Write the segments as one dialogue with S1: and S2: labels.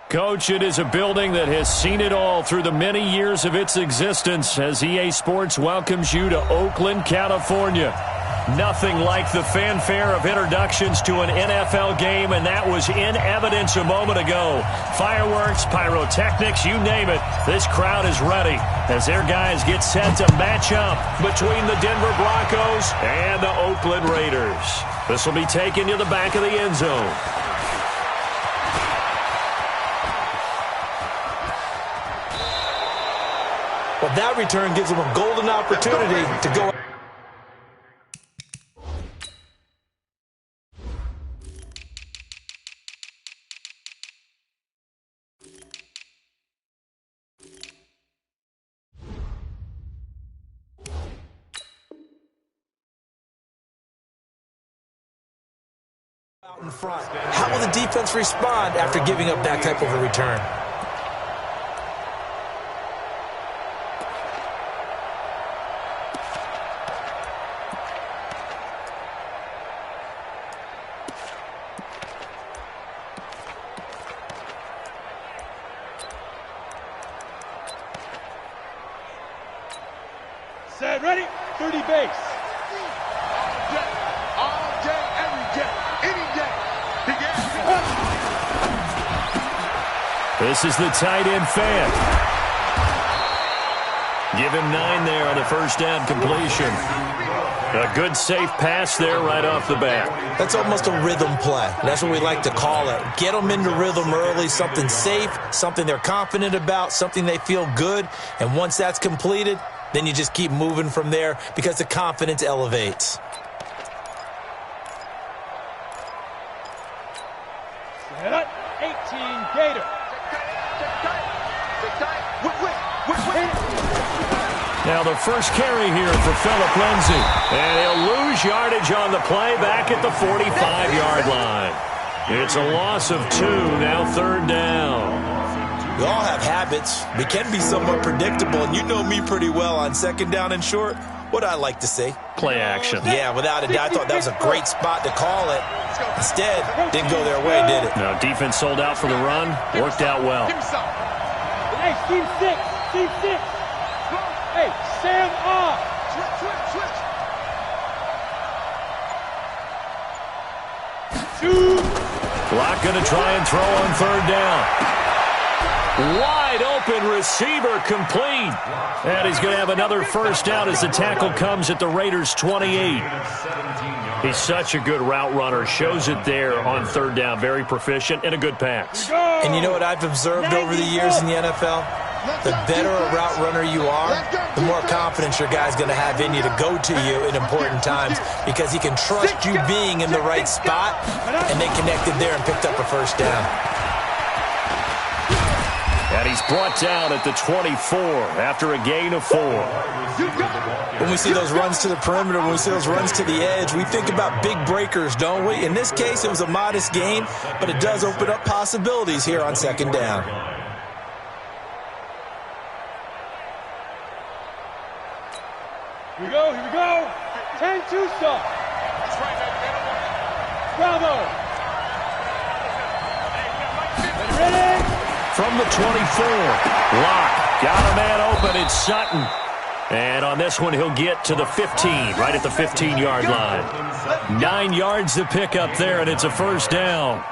S1: Coach, it is a building that has seen it all through the many years of its existence as EA Sports welcomes you to Oakland, California. Nothing like the fanfare of introductions to an NFL game, and that was in evidence a moment ago. Fireworks, pyrotechnics, you name it. This crowd is ready as their guys get set to match up between the Denver Broncos and the Oakland Raiders. This will be taken to the back of the end zone.
S2: Well, that return gives them a golden opportunity to go. Out in front. How will the defense respond after giving up that type of a return?
S3: Set, ready, 30 base.
S4: All day, every day, any day.
S1: This is the tight end fan. Give him 9 there on the first down completion. A good safe pass there right off the bat.
S2: That's almost a rhythm play. That's what we like to call it. Get them into rhythm early, something safe, something they're confident about, something they feel good. And once that's completed, then you just keep moving from there because the confidence elevates.
S3: Set up, 18 Gator.
S1: Now the first carry here for Phillip Lindsay. And he'll lose yardage on the play back at the 45-yard line. It's a loss of 2, now third down.
S2: We all have habits. We can be somewhat predictable, and you know me pretty well on second down and short. What I like to say?
S1: Play action.
S2: Yeah, without a doubt. I thought that was a great spot to call it. Instead, didn't go their way, did it?
S1: No, defense sold out for the run. Worked out well.
S3: Hey, team 6, team 6. Hey, Sam off. Switch.
S1: Clock going to try and throw on third down. Wide open receiver complete. And he's going to have another first down as the tackle comes at the Raiders' 28. He's such a good route runner. Shows it there on third down. Very proficient and a good pass.
S2: And you know what I've observed over the years in the NFL? The better a route runner you are, the more confidence your guy's going to have in you to go to you in important times because he can trust you being in the right spot, and they connected there and picked up a first down.
S1: And he's brought down at the 24 after a gain of 4.
S2: When we see those runs to the perimeter, when we see those runs to the edge, we think about big breakers, don't we? In this case, it was a modest gain, but it does open up possibilities here on second down.
S3: Here we go, here we go. 10-2 stop. Bravo. Ready?
S1: From the 24, Locke got a man open. It's Sutton. And on this one, he'll get to the 15, right at the 15-yard line. 9 yards to pick up there, and it's a first down.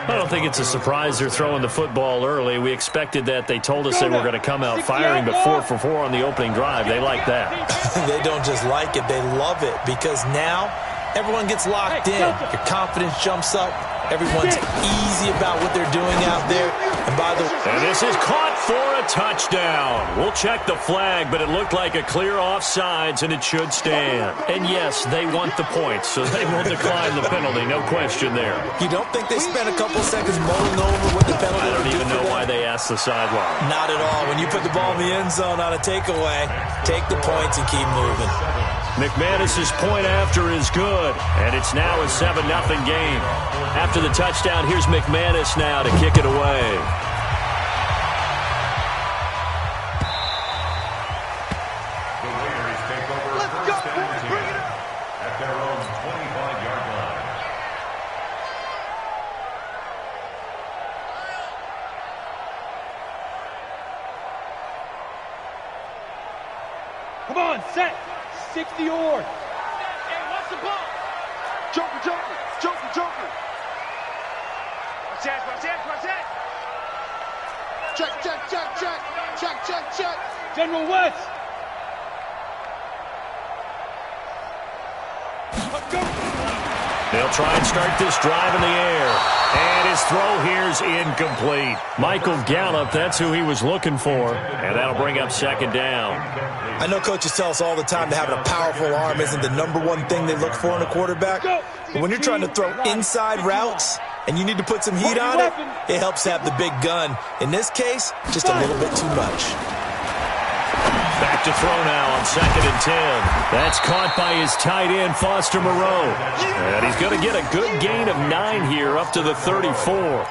S1: I don't think it's a surprise they're throwing the football early. We expected that. They told us they were going to come out firing, but 4 for 4 on the opening drive. They like that.
S2: They don't just like it, they love it, because now everyone gets locked in. Your confidence jumps up. Everyone's easy about what they're doing out there. And by the way,
S1: and this is caught for a touchdown. We'll check the flag, but it looked like a clear offsides, and it should stand. And yes, they want the points, so they will decline the penalty. No question there.
S2: You don't think they spent a couple seconds mulling over what the penalty
S1: I don't
S2: would
S1: even
S2: do
S1: know
S2: for
S1: why
S2: them?
S1: they asked the sideline.
S2: Not at all. When you put the ball in the end zone on a takeaway, take the points and keep moving.
S1: McManus's point after is good, and it's now a 7-0 game. After the touchdown, here's McManus now to kick it away.
S4: The Raiders take over. Let's go, boys, bring it up. At their own 25-yard line.
S3: Come on, set. 60 or. Hey, what's the ball? Joker, joker, joker, joker. Watch that, watch that, watch that. Check, check, check, check. Check, check, check. General West. Let's go.
S1: They'll try and start this drive in the air. And his throw here's incomplete. Michael Gallup, that's who he was looking for. And that'll bring up second down.
S2: I know coaches tell us all the time that having a powerful arm isn't the #1 thing they look for in a quarterback. But when you're trying to throw inside routes and you need to put some heat on it, it helps to have the big gun. In this case, just a little bit too much.
S1: Back to throw now on 2nd and 10. That's caught by his tight end, Foster Moreau. And he's going to get a good gain of 9 here up to the 34.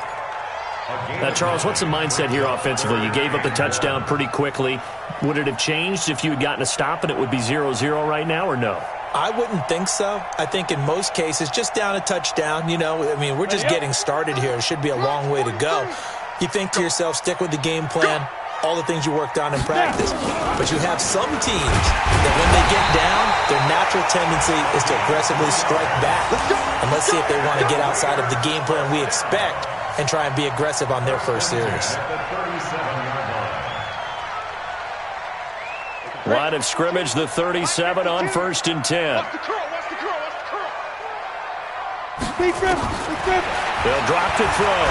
S1: Now, Charles, what's the mindset here offensively? You gave up the touchdown pretty quickly. Would it have changed if you had gotten a stop and it would be 0-0 right now, or no?
S2: I wouldn't think so. I think in most cases, just down a touchdown, you know, I mean, we're just getting started here. It should be a long way to go. You think to yourself, stick with the game plan, all the things you worked on in practice. But you have some teams that when they get down, their natural tendency is to aggressively strike back. And let's see if they want to get outside of the game plan we expect and try and be aggressive on their first series.
S1: Line of scrimmage, the 37 on 1st and 10.
S3: Watch the curl, watch the curl, watch the curl.
S1: They'll drop to throw.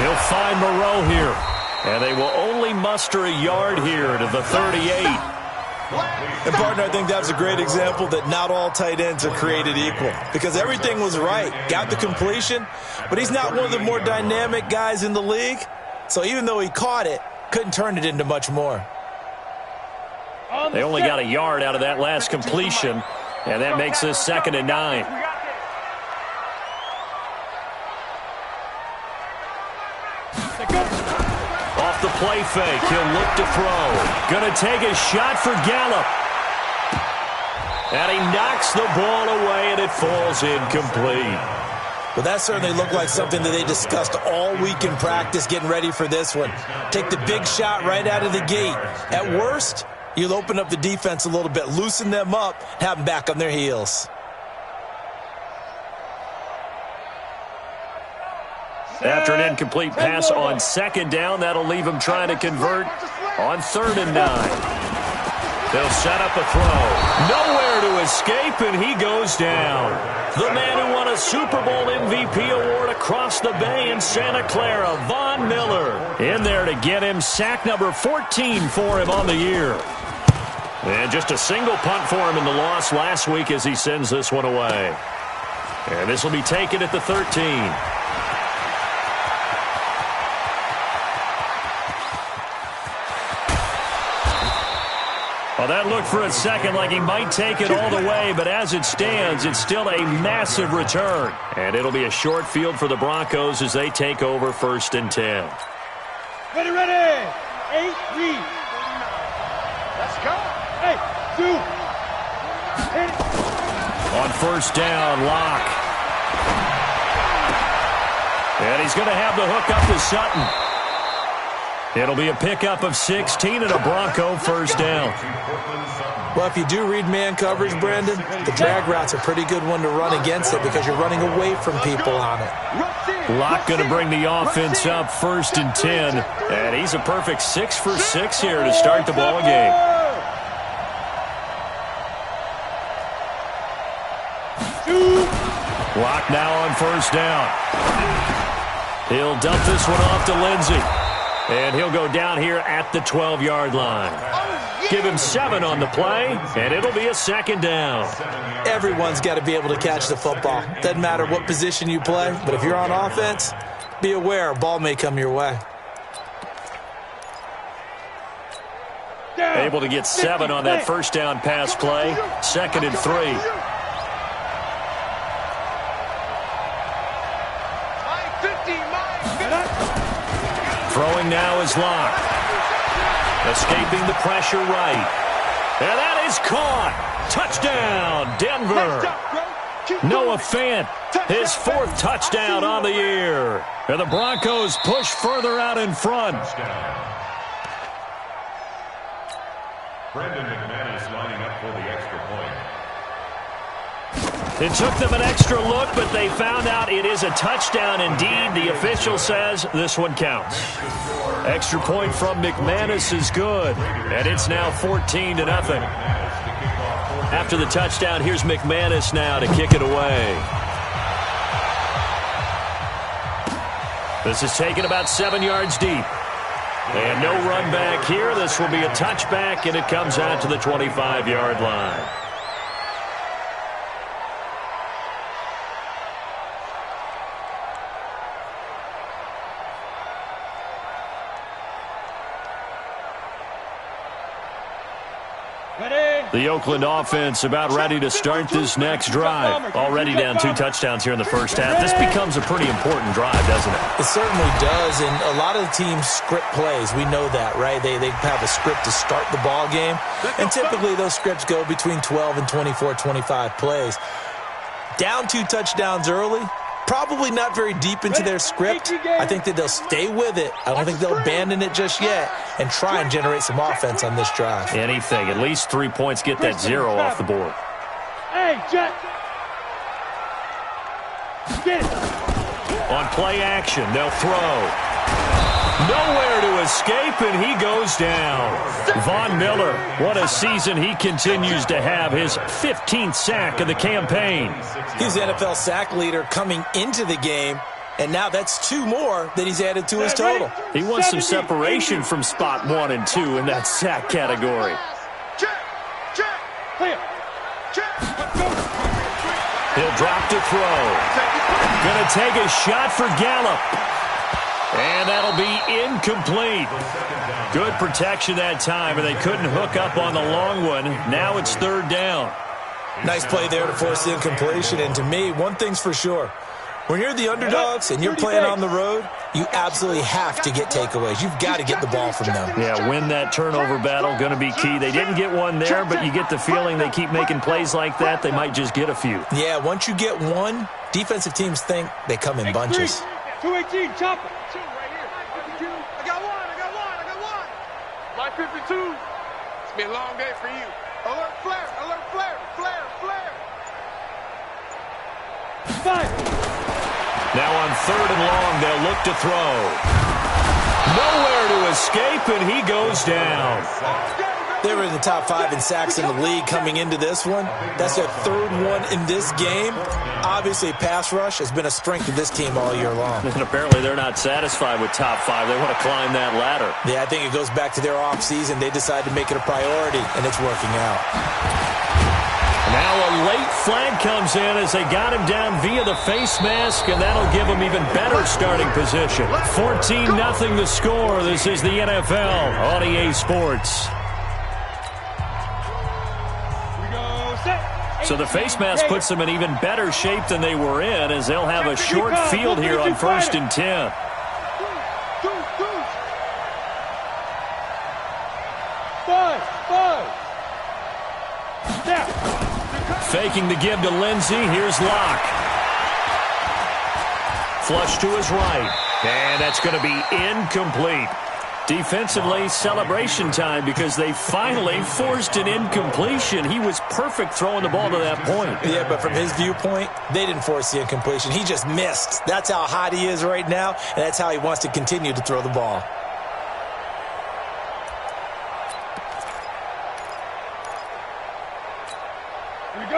S1: He'll find Moreau here. And they will only muster a yard here to the 38.
S2: And, partner, I think that was a great example that not all tight ends are created equal. Because everything was right. Got the completion, but he's not one of the more dynamic guys in the league. So even though he caught it, couldn't turn it into much more.
S1: They only got a yard out of that last completion, and that makes this 2nd and 9. Off the play fake, he'll look to throw. Gonna take a shot for Gallup. And he knocks the ball away, and it falls incomplete.
S2: Well, that certainly looked like something that they discussed all week in practice getting ready for this one. Take the big shot right out of the gate. At worst, you'll open up the defense a little bit, loosen them up, have them back on their heels.
S1: After an incomplete pass on 2nd down, that'll leave him trying to convert on 3rd and 9. They'll set up a throw. Nowhere to escape, and he goes down. The man who won a Super Bowl MVP award across the bay in Santa Clara, Von Miller, in there to get him sack number 14 for him on the year. And just a single punt for him in the loss last week as he sends this one away. And this will be taken at the 13. Well, that looked for a second like he might take it all the way, but as it stands, it's still a massive return. And it'll be a short field for the Broncos as they take over 1st and 10.
S3: Ready, ready. 8, read. Let's go. 8, 2. Hit it.
S1: On 1st down, Locke. And he's going to have the hook up to Sutton. It'll be a pickup of 16 and a Bronco 1st down.
S2: Well, if you do read man coverage, Brandon, the drag route's a pretty good one to run against it because you're running away from people on it.
S1: Locke going to bring the offense up 1st and 10. And he's a perfect 6 for 6 here to start the ball game. Locke now on 1st down. He'll dump this one off to Lindsey. And he'll go down here at the 12-yard line. Give him 7 on the play, and it'll be a 2nd down.
S2: Everyone's got to be able to catch the football. Doesn't matter what position you play, but if you're on offense, be aware a ball may come your way.
S1: Able to get 7 on that 1st down pass play. 2nd and 3. Throwing now is Locke. Escaping the pressure right. And that is caught. Touchdown, Denver. Noah Fant, his 4th touchdown on the year. And the Broncos push further out in front.
S4: Brandon McManus lining up for the extra point.
S1: It took them an extra look, but they found out it is a touchdown indeed. The official says this one counts. Extra point from McManus is good, and it's now 14-0. After the touchdown, here's McManus now to kick it away. This is taken about 7 yards deep. And no run back here. This will be a touchback, and it comes out to the 25-yard line. The Oakland offense about ready to start this next drive. Already down 2 touchdowns here in the first half. This becomes a pretty important drive, doesn't it?
S2: It certainly does, and a lot of the teams script plays. We know that, right? They have a script to start the ball game, and typically those scripts go between 12 and 24, 25 plays. Down 2 touchdowns early, probably not very deep into their script. I think that they'll stay with it. I don't think they'll abandon it just yet and try and generate some offense on this drive.
S1: Anything. At least 3 points. Get that 0 off the board.
S3: Hey, Jet. Get it.
S1: On play action, they'll throw. Nowhere to escape, and he goes down. Von Miller, what a season he continues to have. His 15th sack of the campaign.
S2: He's the NFL sack leader coming into the game, and now that's 2 more that he's added to his total.
S1: He wants some separation from spot 1 and 2 in that sack category. He'll drop to throw. Gonna take a shot for Gallup. And that'll be incomplete. Good protection that time, and they couldn't hook up on the long one. Now it's 3rd down.
S2: Nice play there to force the incompletion, and to me, one thing's for sure. When you're the underdogs and you're playing on the road, you absolutely have to get takeaways. You've got to get the ball from them.
S1: Yeah, win that turnover battle, going to be key. They didn't get one there, but you get the feeling they keep making plays like that, they might just get a few.
S2: Yeah, once you get one, defensive teams think they come in bunches.
S3: 218, chop it. 2 right here. 52. I got one. Line 52. It's been a long day for you. Alert flare. Fire.
S1: Now on 3rd and long, they'll look to throw. Nowhere to escape, and he goes down.
S2: They were in the top 5 in sacks in the league coming into this one. That's their 3rd one in this game. Obviously, pass rush has been a strength of this team all year long.
S1: And apparently they're not satisfied with top 5. They want to climb that ladder.
S2: Yeah, I think it goes back to their offseason. They decided to make it a priority, and it's working out.
S1: Now a late flag comes in as they got him down via the face mask, and that'll give him even better starting position. 14-0 the score. This is the NFL on EA Sports. So the face mask puts them in even better shape than they were in, as they'll have a short field here on 1st and 10. Faking the give to Lindsey. Here's Locke. Flush to his right. And that's going to be incomplete. Defensively, celebration time because they finally forced an incompletion. He was perfect throwing the ball to that point.
S2: Yeah, but from his viewpoint, they didn't force the incompletion. He just missed. That's how hot he is right now, and that's how he wants to continue to throw the ball.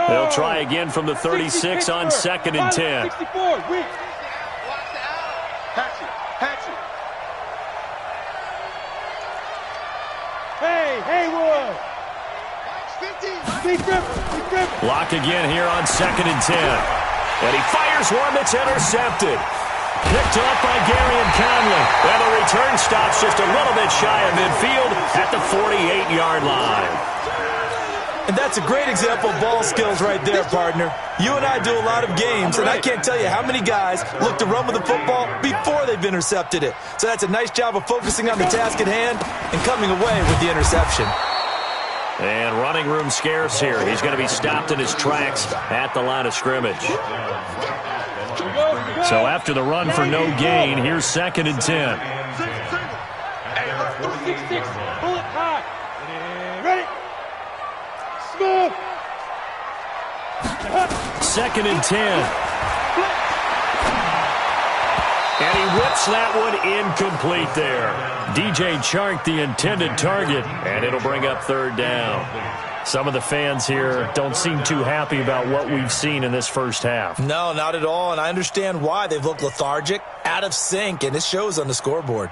S1: They'll try again from the 36 on 2nd and 10.
S3: 64, weak. Hey, Haywood.
S1: Block again here on 2nd and 10. And he fires one that's intercepted. Picked off by Gary and Conley. And the return stops just a little bit shy of midfield at the 48-yard line.
S2: And that's a great example of ball skills right there, partner. You and I do a lot of games, and I can't tell you how many guys look to run with the football before they've intercepted it. So that's a nice job of focusing on the task at hand and coming away with the interception.
S1: And running room scarce here. He's going to be stopped in his tracks at the line of scrimmage. So after the run for no gain, here's 2nd and 10.
S3: Bullet high. Ready?
S1: 2nd and 10. And he whips that one incomplete there. DJ Chark, the intended target, and it'll bring up 3rd down. Some of the fans here don't seem too happy about what we've seen in this first half.
S2: No, not at all, and I understand why. They've looked lethargic, out of sync, and it shows on the scoreboard.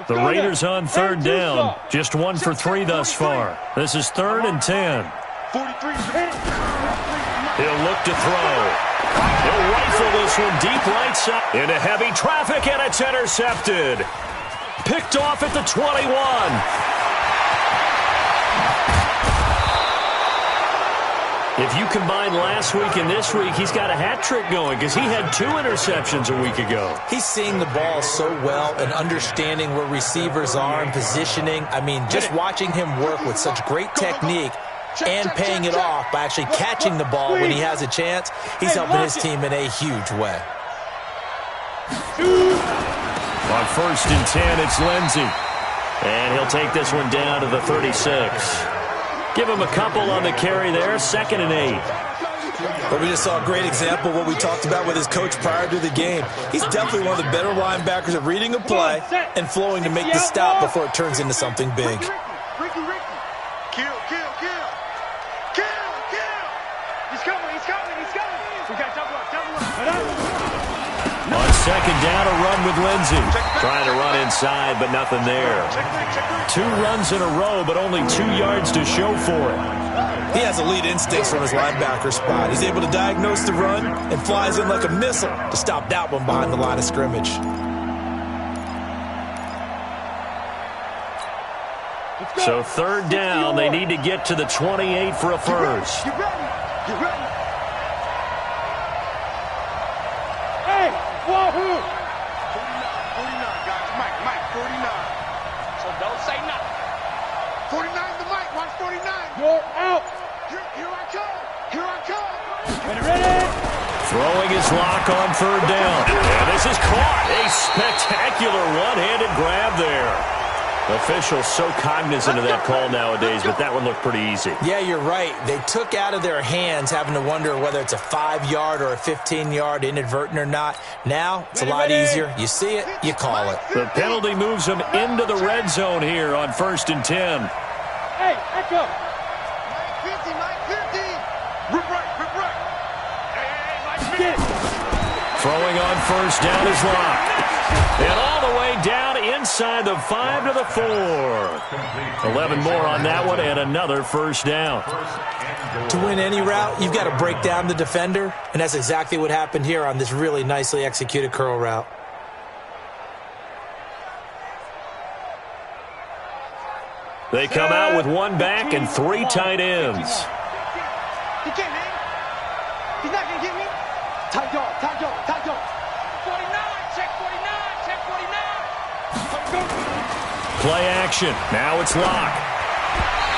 S1: The Raiders on 3rd down. Just 1 for 3 thus far. This is 3rd and 10. He'll look to throw. He'll rifle this one deep right side. Into heavy traffic, and it's intercepted. Picked off at the 21. If you combine last week and this week, he's got a hat trick going because he had 2 interceptions a week ago.
S2: He's seeing the ball so well and understanding where receivers are and positioning. I mean, just watching him work with such great technique and paying it off by actually catching the ball when he has a chance, he's helping his team in a huge way.
S1: On 1st and 10, it's Lindsey. And he'll take this one down to the 36. Give him a couple on the carry there. 2nd and 8.
S2: But we just saw a great example of what we talked about with his coach prior to the game. He's definitely one of the better linebackers at reading a play and flowing to make the stop before it turns into something big.
S3: Kill. He's coming. We got double up.
S1: On 2nd down, a run with Lindsey. Trying to run inside, but nothing there. 2 runs in a row, but only 2 yards to show for it.
S2: He has elite instincts from his linebacker spot. He's able to diagnose the run and flies in like a missile to stop that one behind the line of scrimmage.
S1: So 3rd down, they need to get to the 28 for a first.
S3: Get ready. Hey, wahoo! 49, guys. Mike, 49. So don't say nothing. 49 the mic. Watch 49. You're out. Here I come. Ready.
S1: Throwing his lock on 3rd down. And this is caught. A spectacular one-handed grab there. Officials so cognizant of that call nowadays, but that one looked pretty easy.
S2: Yeah, you're right. They took out of their hands having to wonder whether it's a 5-yard or a 15-yard inadvertent or not. Now, it's a lot easier. You see it, you call it.
S1: The penalty moves them into the red zone here on 1st and 10.
S3: Hey, echo. Mike 50. Rip right. Hey, Mike 50.
S1: Throwing on 1st down is locked. And all the way down inside the 5 to the 4. 11 more on that one and another 1st down.
S2: To win any route, you've got to break down the defender, and that's exactly what happened here on this really nicely executed curl route.
S1: They come out with 1 back and 3 tight ends.
S3: He can't hang. He's not going to get me. Tight dog. 49, check 49.
S1: Play action. Now it's locked.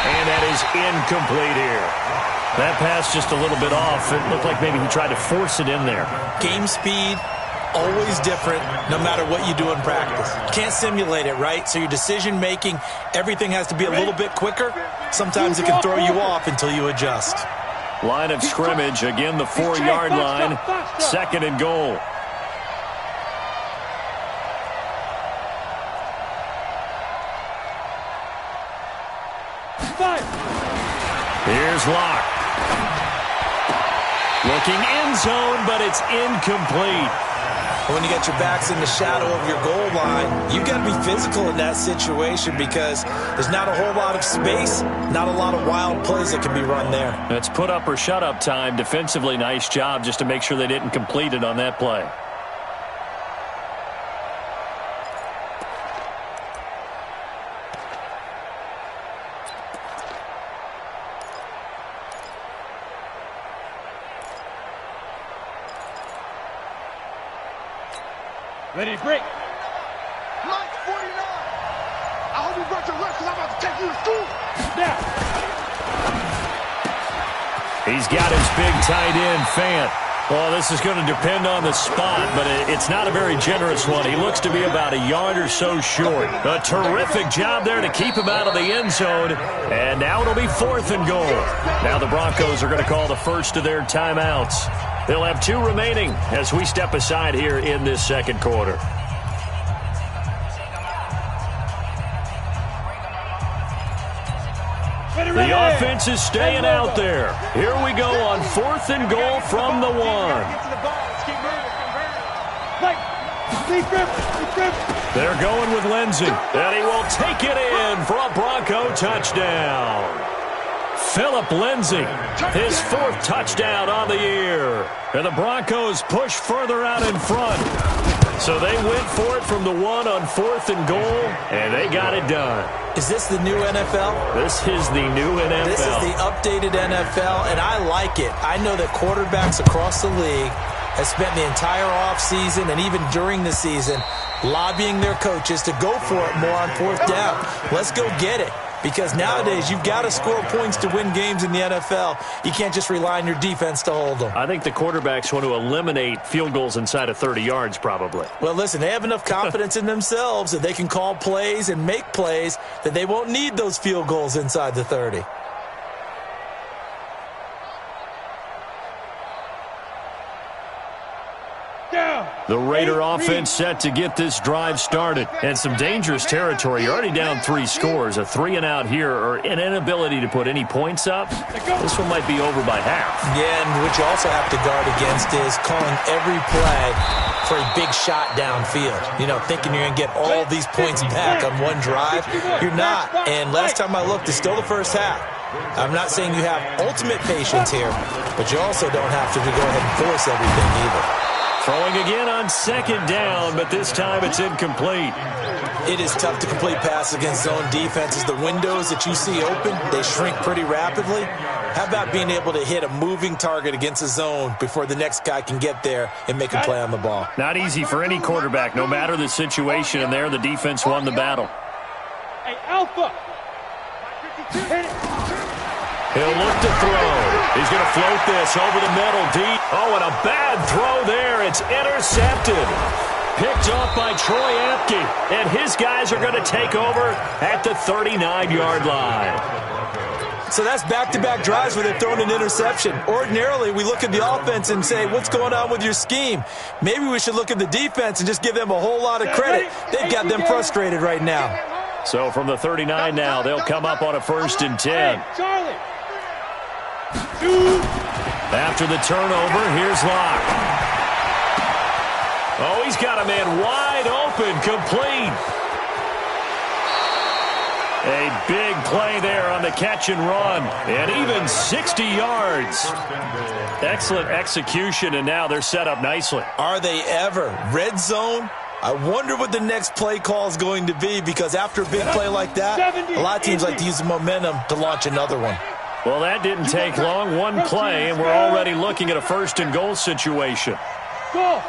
S1: And that is incomplete here. That pass just a little bit off. It looked like maybe he tried to force it in there.
S2: Game speed, always different, no matter what you do in practice. Can't simulate it, right? So your decision-making, everything has to be a little bit quicker. Sometimes it can throw you off until you adjust.
S1: Line of scrimmage, again the 4-yard line. 2nd and goal. Here's Locke. Looking end zone, but it's incomplete.
S2: When you got your backs in the shadow of your goal line, you've got to be physical in that situation because there's not a whole lot of space, not a lot of wild plays that can be run there.
S1: That's put up or shut up time. Defensively, nice job just to make sure they didn't complete it on that play.
S3: Ready to break. Mike 49. I hope you brought your rest because I'm about to take you to school. Now.
S1: He's got his big tight end, Fant. Well, this is going to depend on the spot, but it's not a very generous one. He looks to be about a yard or so short. A terrific job there to keep him out of the end zone, and now it'll be 4th and goal. Now the Broncos are going to call the first of their timeouts. They'll have 2 remaining as we step aside here in this second quarter. The offense is staying out there. Here we go on 4th and goal from the 1. They're going with Lindsey, and he will take it in for a Bronco touchdown. Phillip Lindsay, his 4th touchdown on the year. And the Broncos push further out in front. So they went for it from the 1 on 4th and goal, and they got it done.
S2: Is this the new NFL?
S1: This is the new NFL.
S2: This is the updated NFL, and I like it. I know that quarterbacks across the league have spent the entire offseason and even during the season lobbying their coaches to go for it more on 4th down. Let's go get it. Because nowadays, you've got to score points to win games in the NFL. You can't just rely on your defense to hold them.
S1: I think the quarterbacks want to eliminate field goals inside of 30 yards, probably.
S2: Well, listen, they have enough confidence in themselves that they can call plays and make plays that they won't need those field goals inside the 30.
S1: The Raider offense set to get this drive started. And some dangerous territory. You're already down 3 scores. A 3-and-out here or an inability to put any points up. This one might be over by half.
S2: Yeah, and what you also have to guard against is calling every play for a big shot downfield. You know, thinking you're going to get all these points back on one drive. You're not. And last time I looked, it's still the first half. I'm not saying you have ultimate patience here, but you also don't have to go ahead and force everything either.
S1: Throwing again on 2nd down, but this time it's incomplete.
S2: It is tough to complete passes against zone defenses. The windows that you see open, they shrink pretty rapidly. How about being able to hit a moving target against a zone before the next guy can get there and make a play on the ball?
S1: Not easy for any quarterback, no matter the situation, and there the defense won the battle.
S3: Hey, Alpha!
S1: He'll look to throw. He's going to float this over the middle deep. Oh, and a bad throw there. It's intercepted. Picked off by Troy Apke. And his guys are going to take over at the 39-yard line.
S2: So that's back-to-back drives where they're throwing an interception. Ordinarily, we look at the offense and say, what's going on with your scheme? Maybe we should look at the defense and just give them a whole lot of credit. They've got them frustrated right now.
S1: So from the 39 now, they'll come up on a 1st and 10.
S3: Charlie!
S1: After the turnover, here's Locke. Oh, he's got a man wide open, complete. A big play there on the catch and run, and even 60 yards. Excellent execution, and now they're set up nicely.
S2: Are they ever? Red zone? I wonder what the next play call is going to be, because after a big play like that, a lot of teams like to use the momentum to launch another one.
S1: Well, that didn't take long. One play, and we're already looking at a 1st and goal situation.
S3: Go!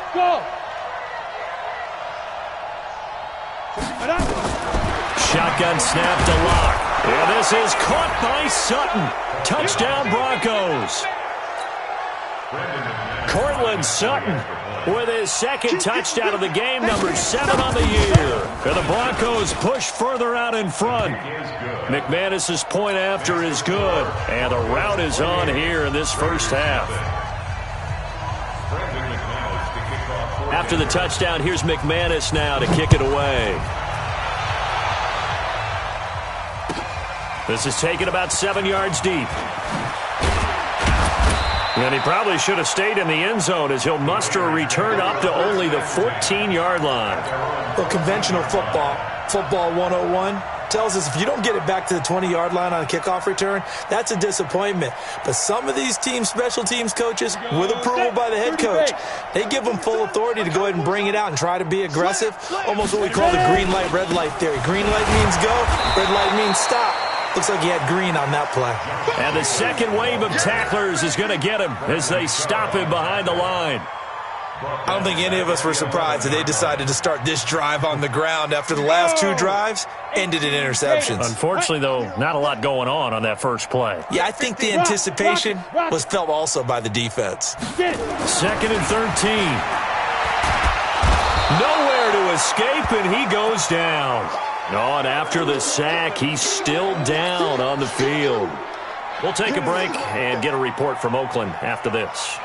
S1: Shotgun snap to Locke. And this is caught by Sutton. Touchdown Broncos. Cortland Sutton with his 2nd touchdown of the game, number 7 on the year. And the Broncos push further out in front. McManus's point after is good. And the route is on here in this first half. After the touchdown, here's McManus now to kick it away. This is taken about 7 yards deep. And he probably should have stayed in the end zone as he'll muster a return up to only the 14-yard line.
S2: Well, conventional football 101, tells us if you don't get it back to the 20-yard line on a kickoff return, that's a disappointment. But some of these special teams coaches, with approval by the head coach, they give them full authority to go ahead and bring it out and try to be aggressive, almost what we call the green light, red light theory. Green light means go, red light means stop. Looks like he had green on that play.
S1: And the second wave of tacklers is going to get him as they stop him behind the line.
S2: I don't think any of us were surprised that they decided to start this drive on the ground after the last 2 drives ended in interceptions.
S1: Unfortunately, though, not a lot going on that first play.
S2: Yeah, I think the anticipation was felt also by the defense.
S1: 2nd and 13. Nowhere to escape, and he goes down. And after the sack, he's still down on the field. We'll take a break and get a report from Oakland after this.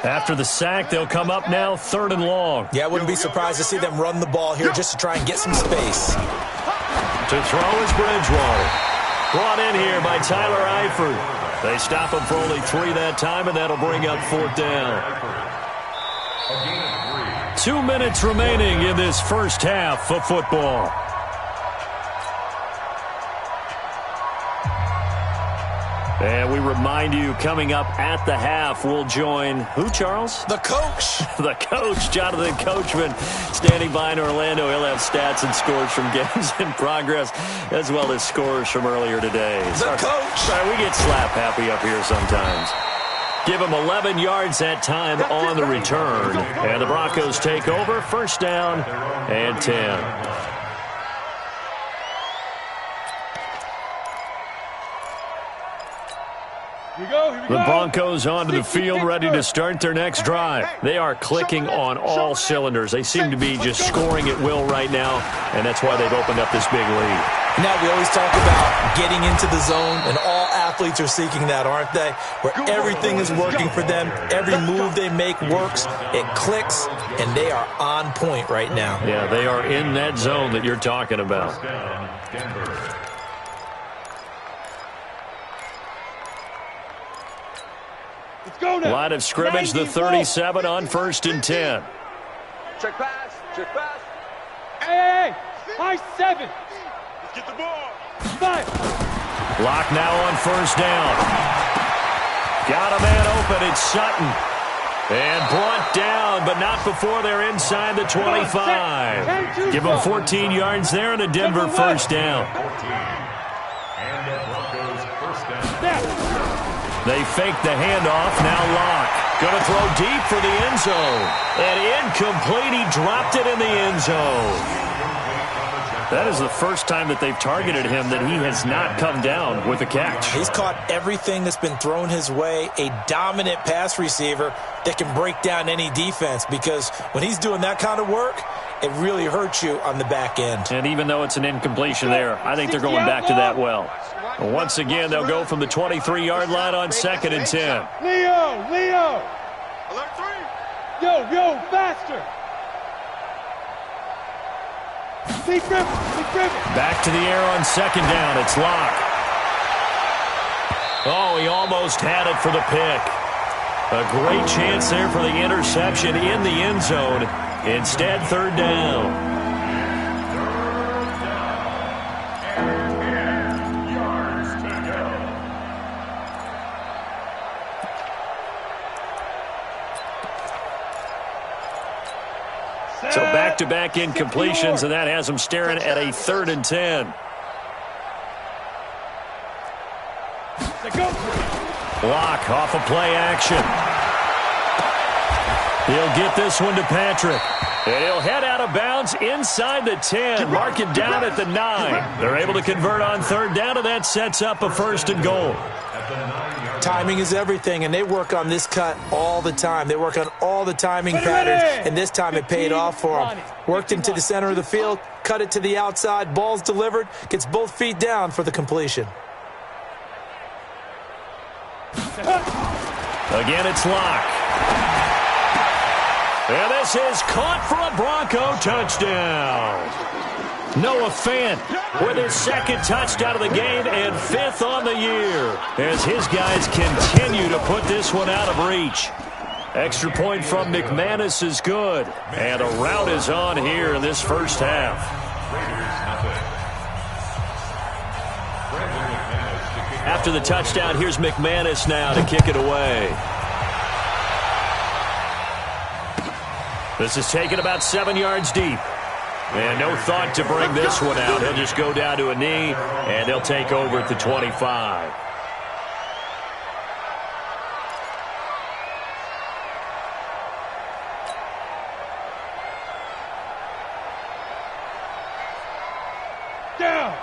S1: After the sack, they'll come up now 3rd and long.
S2: Yeah, I wouldn't be surprised to see them run the ball here just to try and get some space.
S1: To throw is Bridgewater. Brought in here by Tyler Eifert. They stop him for only 3 that time, and that'll bring up 4th down. 2 minutes remaining in this first half of football. And we remind you, coming up at the half, we'll join who, Charles?
S2: The coach.
S1: The coach, Jonathan Coachman, standing by in Orlando. He'll have stats and scores from games in progress, as well as scores from earlier today.
S2: The coach.
S1: Sorry, we get slap happy up here sometimes. Give him 11 yards that time on the return. And the Broncos take over, 1st down and 10. The Broncos onto the field, ready to start their next drive. They are clicking on all cylinders. They seem to be just scoring at will right now, and that's why they've opened up this big lead.
S2: Now, we always talk about getting into the zone, and all athletes are seeking that, aren't they? Where everything is working for them. Every move they make works. It clicks, and they are on point right now.
S1: Yeah, they are in that zone that you're talking about. Line of scrimmage, the 37 on 1st and 10.
S3: Check pass. Check pass. Hey, high 7. Let's get the ball. 5.
S1: Lock now on 1st down. Got a man open. It's Sutton. And brought down, but not before they're inside the 25. Give them 14 yards there and a Denver 1st down.
S4: And the Broncos 1st down.
S1: They fake the handoff. Now Locke. Going to throw deep for the end zone. And incomplete. He dropped it in the end zone. That is the first time that they've targeted him that he has not come down with a catch.
S2: He's caught everything that's been thrown his way. A dominant pass receiver that can break down any defense, because when he's doing that kind of work, it really hurts you on the back end.
S1: And even though it's an incompletion there, I think they're going back to that well. Once again, they'll go from the 23-yard line on 2nd and 10.
S3: Leo! Alert 3! Yo, faster!
S1: Back to the air on 2nd down. It's Locke. Oh, he almost had it for the pick. A great chance there for the interception in the end zone. Instead, 3rd down. So back-to-back incompletions, and that has them staring at a 3rd and 10. Block off of play action. He'll get this one to Patrick. And he'll head out of bounds inside the 10. Mark it down at the 9. They're able to convert on 3rd down, and that sets up a 1st and goal.
S2: Timing is everything, and they work on this cut all the time. They work on all the timing patterns, and this time it paid off for them. Worked into the center of the field, cut it to the outside, ball's delivered, gets both feet down for the completion.
S1: Again, it's Locke. And this is caught for a Bronco touchdown. Noah Fant with his 2nd touchdown of the game and 5th on the year, as his guys continue to put this one out of reach. Extra point from McManus is good, and a rout is on here in this first half. After the touchdown, here's McManus now to kick it away. This is taken about 7 yards deep. And no thought to bring this one out. He'll just go down to a knee, and they'll take over at the 25.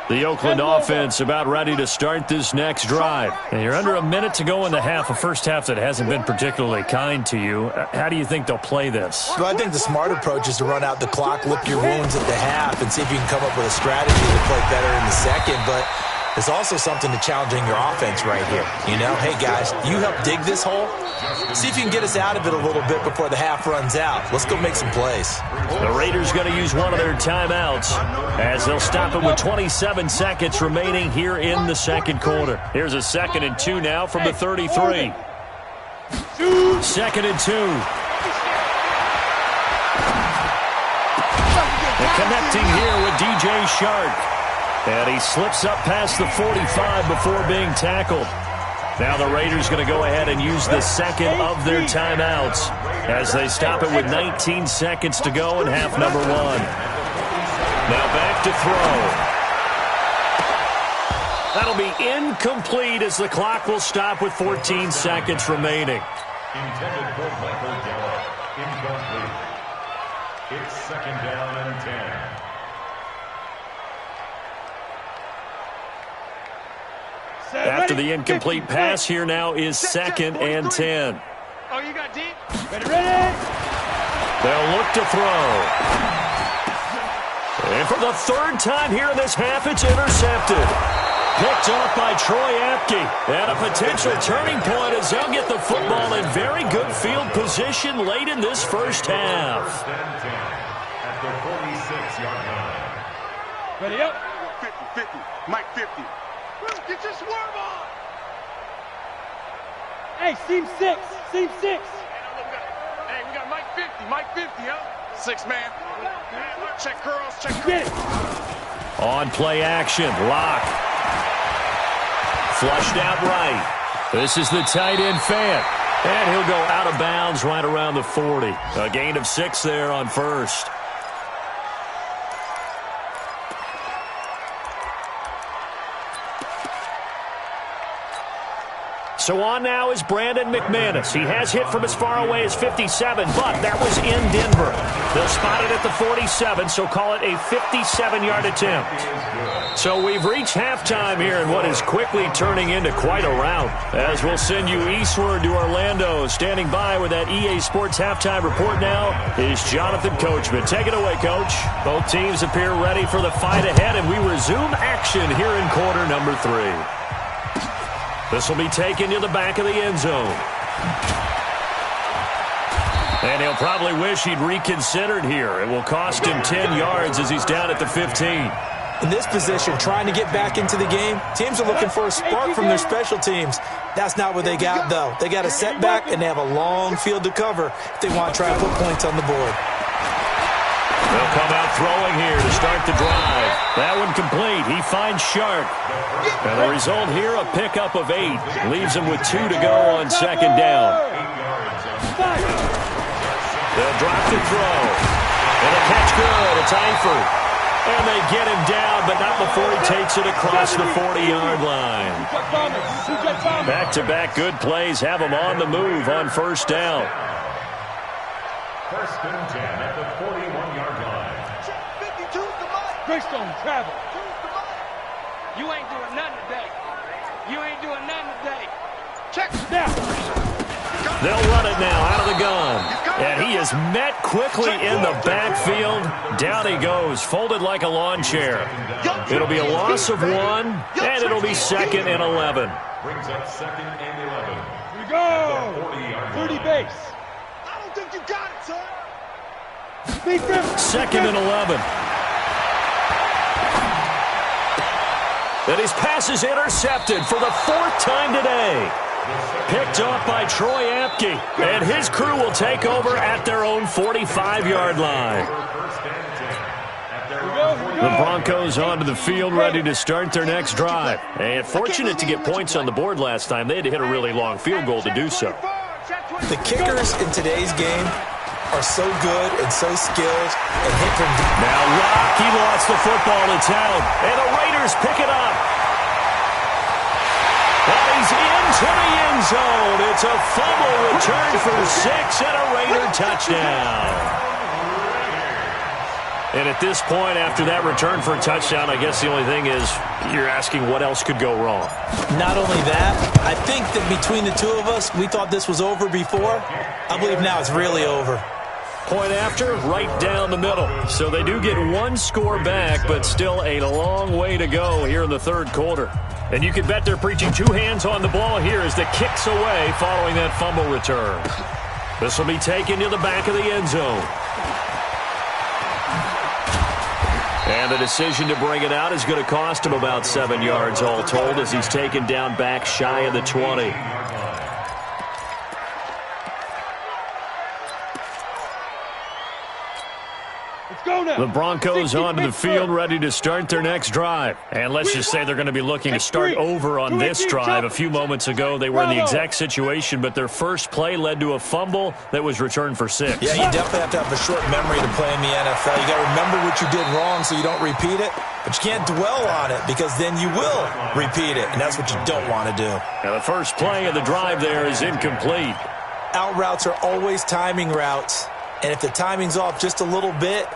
S1: The Oakland offense about ready to start this next drive. And you're under a minute to go in the half, a first half that hasn't been particularly kind to you. How do you think they'll play this?
S2: Well, I think the smart approach is to run out the clock, lick your wounds at the half, and see if you can come up with a strategy to play better in the second. But there's also something to challenging your offense right here. You know, hey, guys, you help dig this hole. See if you can get us out of it a little bit before the half runs out. Let's go make some plays.
S1: The Raiders going to use one of their timeouts as they'll stop it with 27 seconds remaining here in the second quarter. Here's a 2nd and 2 now from the 33. 2nd and 2. They're connecting here with DJ Shark. And he slips up past the 45 before being tackled. Now the Raiders going to go ahead and use the second of their timeouts as they stop it with 19 seconds to go in half number 1. Now back to throw. That'll be incomplete as the clock will stop with 14 seconds remaining.
S4: Intended for Michael Gallup. Incomplete. It's 2nd down and 10.
S1: After the incomplete pass, here now is 2nd and 10.
S3: Oh, you got deep? Ready?
S1: They'll look to throw. And for the 3rd time here in this half, it's intercepted. Picked off by Troy Apke. And a potential turning point as they'll get the football in very good field position late in this first half.
S4: 1st and 10 at the 46-yard line.
S3: Ready up? 50, Mike 50. Get your swerve on! Hey, seam 6. Hey, we got Mike 50, huh? 6 man. Check curls, check curls.
S1: On play action, Lock. Flushed out right. This is the tight end Fant. And he'll go out of bounds right around the 40. A gain of 6 there on first. So on now is Brandon McManus. He has hit from as far away as 57, but that was in Denver. They'll spot it at the 47, so call it a 57-yard attempt. So we've reached halftime here in what is quickly turning into quite a rout. As we'll send you eastward to Orlando. Standing by with that EA Sports halftime report now is Jonathan Coachman. Take it away, Coach. Both teams appear ready for the fight ahead, and we resume action here in quarter number 3. This will be taken to the back of the end zone. And he'll probably wish he'd reconsidered here. It will cost him 10 yards as he's down at the 15.
S2: In this position, trying to get back into the game, teams are looking for a spark from their special teams. That's not what they got, though. They got a setback, and they have a long field to cover if they want to try and put points on the board.
S1: They'll come out throwing here to start the drive. That one complete. He finds Shark. And the result here, a pickup of 8. Leaves him with 2 to go on 2nd down. They'll drop the throw. And a catch good. It's Eifert. And they get him down, but not before he takes it across the 40-yard line. Back-to-back good plays have him on the move on 1st down.
S4: 1st and 10 at the 41-yard line.
S3: 52's the mic. Greystone, travel. You ain't doing nothing today. Check now.
S1: They'll run it now out of the gun. And he is met quickly in the backfield. Down he goes, folded like a lawn chair. It'll be a loss of 1, and it'll be 2nd and 11.
S4: Brings up 2nd and 11.
S3: Here we go. 30 base. I don't think you got it, son.
S1: 2nd and 11. And his pass is intercepted for the 4th time today. Picked off by Troy Apke. And his crew will take over at their own 45-yard line. The Broncos onto the field ready to start their next drive. And fortunate to get points on the board last time. They had to hit a really long field goal to do so.
S2: The kickers in today's game are so good and so skilled and hit from deep.
S1: Now Rock, he lost the football. It's out. And the Raiders pick it up. And he's into the end zone. It's a fumble return for 6 and a Raider touchdown. And at this point, after that return for a touchdown, I guess the only thing is you're asking what else could go wrong.
S2: Not only that, I think that between the two of us, we thought this was over before. I believe now it's really over.
S1: Point after, right down the middle. So they do get one score back, but still a long way to go here in the third quarter. And you can bet they're preaching two hands on the ball here as the kick's away following that fumble return. This will be taken to the back of the end zone. And the decision to bring it out is going to cost him about 7 yards all told as he's taken down back shy of the 20. The Broncos onto the field ready to start their next drive. And let's just say they're going to be looking to start over on this drive. A few moments ago, they were in the exact situation, but their first play led to a fumble that was returned for 6.
S2: Yeah, you definitely have to have a short memory to play in the NFL. You got to remember what you did wrong so you don't repeat it, but you can't dwell on it because then you will repeat it, and that's what you don't want to do.
S1: Now, the first play of the drive there is incomplete.
S2: Out routes are always timing routes, and if the timing's off just a little bit,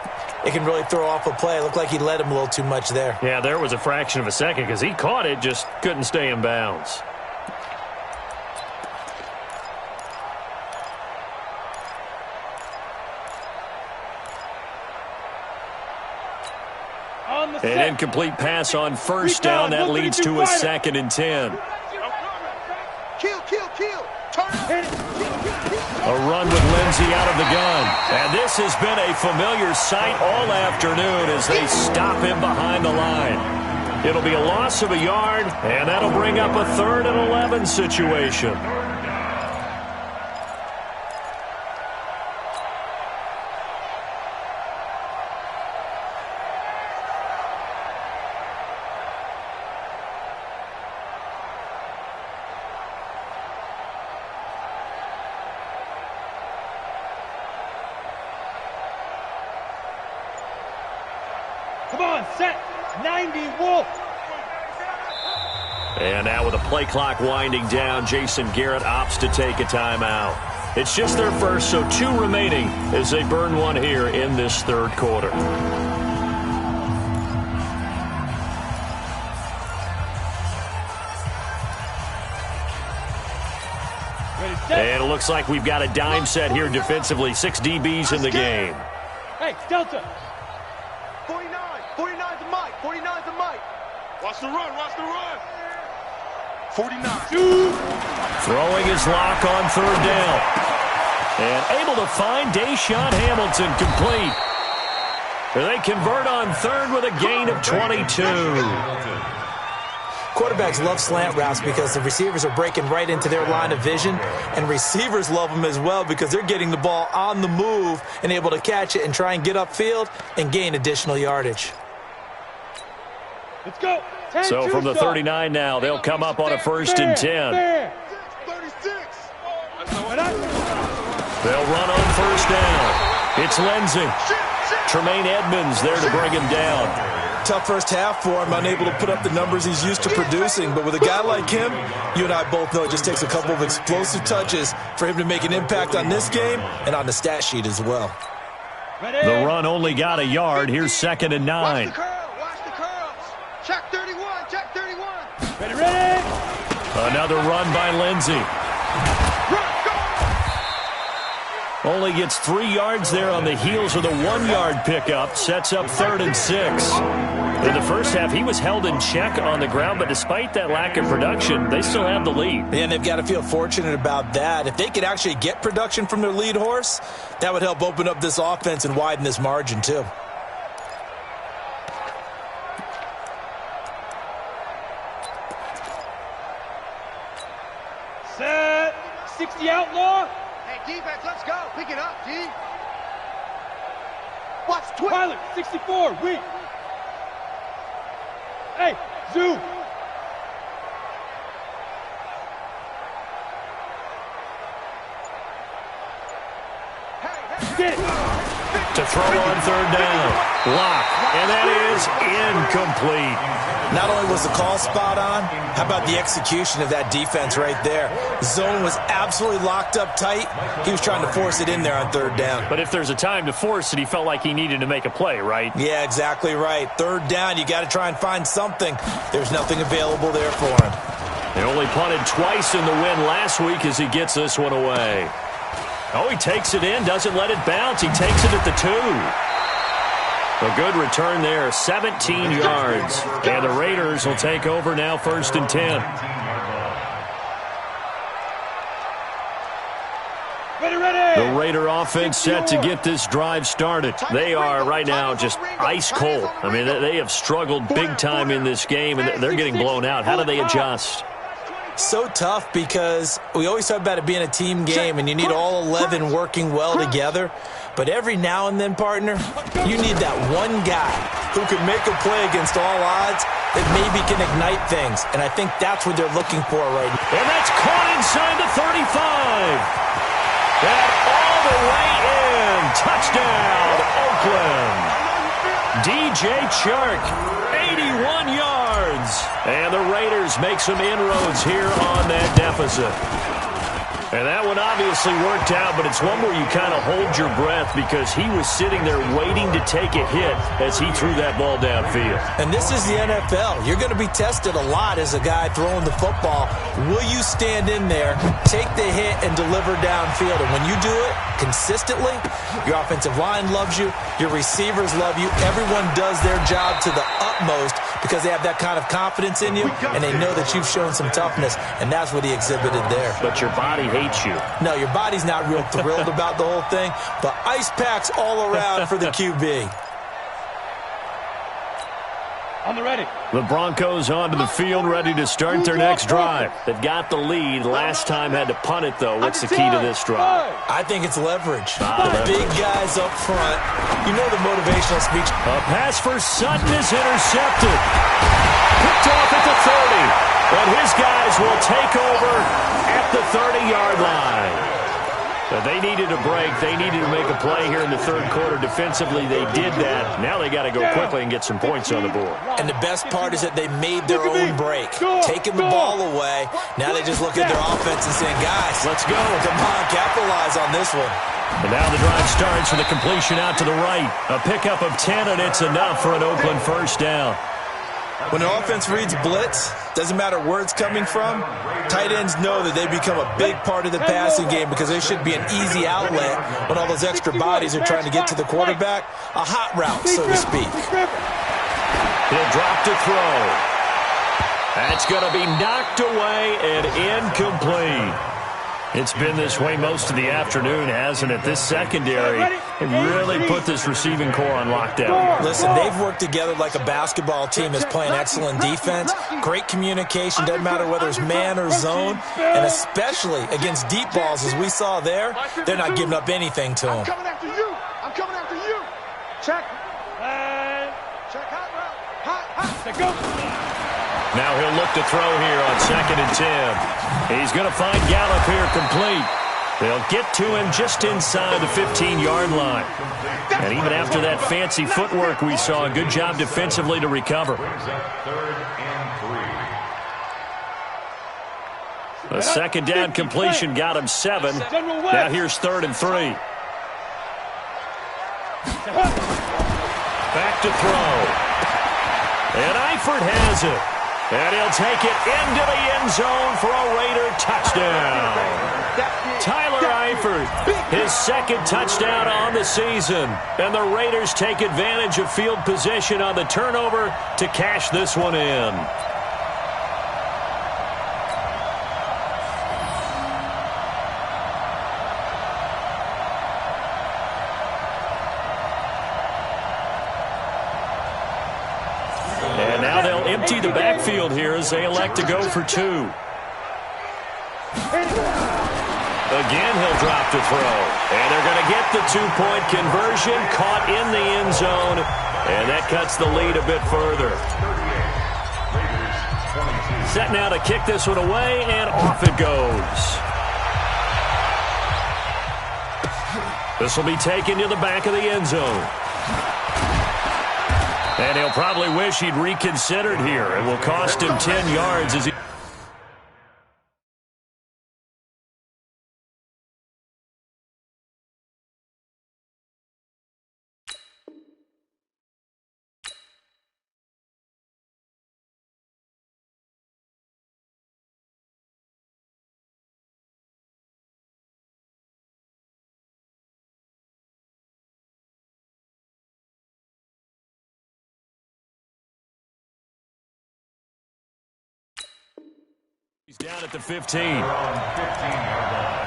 S2: it can really throw off a play. It looked like he led him a little too much there.
S1: Yeah, there was a fraction of a second because he caught it, just couldn't stay in bounds. An incomplete pass on first down. That leads to a 2nd and 10.
S3: Kill.
S1: A run with Lindsey out of the gun. And this has been a familiar sight all afternoon as they stop him behind the line. It'll be a loss of a yard, and that'll bring up a 3rd and 11 situation.
S3: Come on, set. 90, Wolf.
S1: And now with the play clock winding down, Jason Garrett opts to take a timeout. It's just their first, so 2 remaining as they burn one here in this third quarter. And it looks like we've got a dime set here defensively. 6 DBs in the game.
S3: Hey, Delta. 49's a Mike. 49's a Mike. Watch the run. 49.
S1: Throwing his lock on 3rd down. And able to find Deshaun Hamilton complete. They convert on 3rd with a gain of 22.
S2: Quarterbacks love slant routes because the receivers are breaking right into their line of vision, and receivers love them as well because they're getting the ball on the move and able to catch it and try and get upfield and gain additional yardage.
S3: Let's go.
S1: So from the 39 now, they'll come up on a 1st and 10.
S3: 36.
S1: They'll run on 1st down. It's Lindsey. Tremaine Edmonds there to bring him down.
S2: Tough first half for him, unable to put up the numbers he's used to producing. But with a guy like him, you and I both know it just takes a couple of explosive touches for him to make an impact on this game and on the stat sheet as well.
S1: The run only got a yard. Here's 2nd and 9.
S3: Watch the curls. Check 31.
S1: Ready. Another run by Lindsey. Only gets 3 yards there on the heels of the 1-yard pickup. Sets up 3rd and 6. In the first half, he was held in check on the ground, but despite that lack of production, they still have the lead.
S2: And they've got to feel fortunate about that. If they could actually get production from their lead horse, that would help open up this offense and widen this margin too.
S3: Set. 60 outlaw. Hey, defense, let's go. Pick it up, G. Watch twist. Pilot, 64, weak. Hey, zoom.
S1: To throw on 3rd down. Block, and that is incomplete.
S2: Not only was the call spot on, how about the execution of that defense right there? Zone was absolutely locked up tight. He was trying to force it in there on third down.
S1: But if there's a time to force it, he felt like he needed to make a play, right?
S2: Yeah, exactly right. Third down, you got to try and find something. There's nothing available there for him.
S1: They only punted twice in the win last week as he gets this one away. Oh, he takes it in, doesn't let it bounce. He takes it at the 2. A good return there, 17 yards. And the Raiders will take over now, 1st and 10. The Raider offense set to get this drive started. They are right now just ice cold. I mean, they have struggled big time in this game, and they're getting blown out. How do they adjust?
S2: So tough because we always talk about it being a team game, and you need all 11 working well together. But every now and then, partner, you need that one guy who can make a play against all odds that maybe can ignite things. And I think that's what they're looking for right now.
S1: And that's caught inside the 35. And all the way in. Touchdown, Oakland. DJ Chark, 81 yards. And the Raiders make some inroads here on that deficit. And that one obviously worked out, but it's one where you kind of hold your breath because he was sitting there waiting to take a hit as he threw that ball downfield.
S2: And this is the NFL. You're going to be tested a lot as a guy throwing the football. Will you stand in there, take the hit, and deliver downfield? And when you do it consistently, your offensive line loves you, your receivers love you, everyone does their job to the utmost because they have that kind of confidence in you, and they know that you've shown some toughness, and that's what he exhibited there.
S1: But your body hates you.
S2: No, your body's not real thrilled about the whole thing, but ice packs all around for the QB.
S3: On the ready.
S1: The Broncos onto the field, ready to start their next drive. They've got the lead. Last time had to punt it, though. What's the key to this drive?
S2: I think it's leverage. The big guys up front. You know the motivational speech.
S1: A pass for Sutton is intercepted. Picked off at the 30. But his guys will take over at the 30-yard line. But they needed a break. They needed to make a play here in the third quarter. Defensively, they did that. Now they got to go quickly and get some points on the board.
S2: And the best part is that they made their own break. Taking the ball away. Now they just look at their offense and saying, guys, let's go. Come on, capitalize on this one.
S1: And now the drive starts with a completion out to the right. A pickup of 10, and it's enough for an Oakland first down.
S2: When an offense reads blitz, doesn't matter where it's coming from, tight ends know that they become a big part of the passing game because they should be an easy outlet when all those extra bodies are trying to get to the quarterback. A hot route, so to speak.
S1: He'll drop to throw. That's going to be knocked away and incomplete. It's been this way most of the afternoon, hasn't it? This secondary really put this receiving core on lockdown.
S2: Listen, they've worked together like a basketball team is playing excellent defense. Great communication, doesn't matter whether it's man or zone. And especially against deep balls, as we saw there, they're not giving up anything to them.
S3: I'm coming after you. I'm coming after you. Check. And check hot route. Hot. Go.
S1: Now he'll look to throw here on 2nd and 10. He's going to find Gallup here complete. They'll get to him just inside the 15-yard line. And even after that fancy footwork we saw, a good job defensively to recover. A second down completion got him 7. Now here's 3rd and 3. Back to throw. And Eifert has it. And he'll take it into the end zone for a Raider touchdown. Tyler Eifert, his 2nd touchdown on the season. And the Raiders take advantage of field position on the turnover to cash this one in. And now they'll empty the backfield here as they elect to go for 2. Again, he'll drop to throw. And they're going to get the 2-point conversion, caught in the end zone. And that cuts the lead a bit further. Set now to kick this one away, and off it goes. This will be taken to the back of the end zone. And he'll probably wish he'd reconsidered here. It will cost him 10 yards as he... He's down at the 15.
S4: 15-yard line.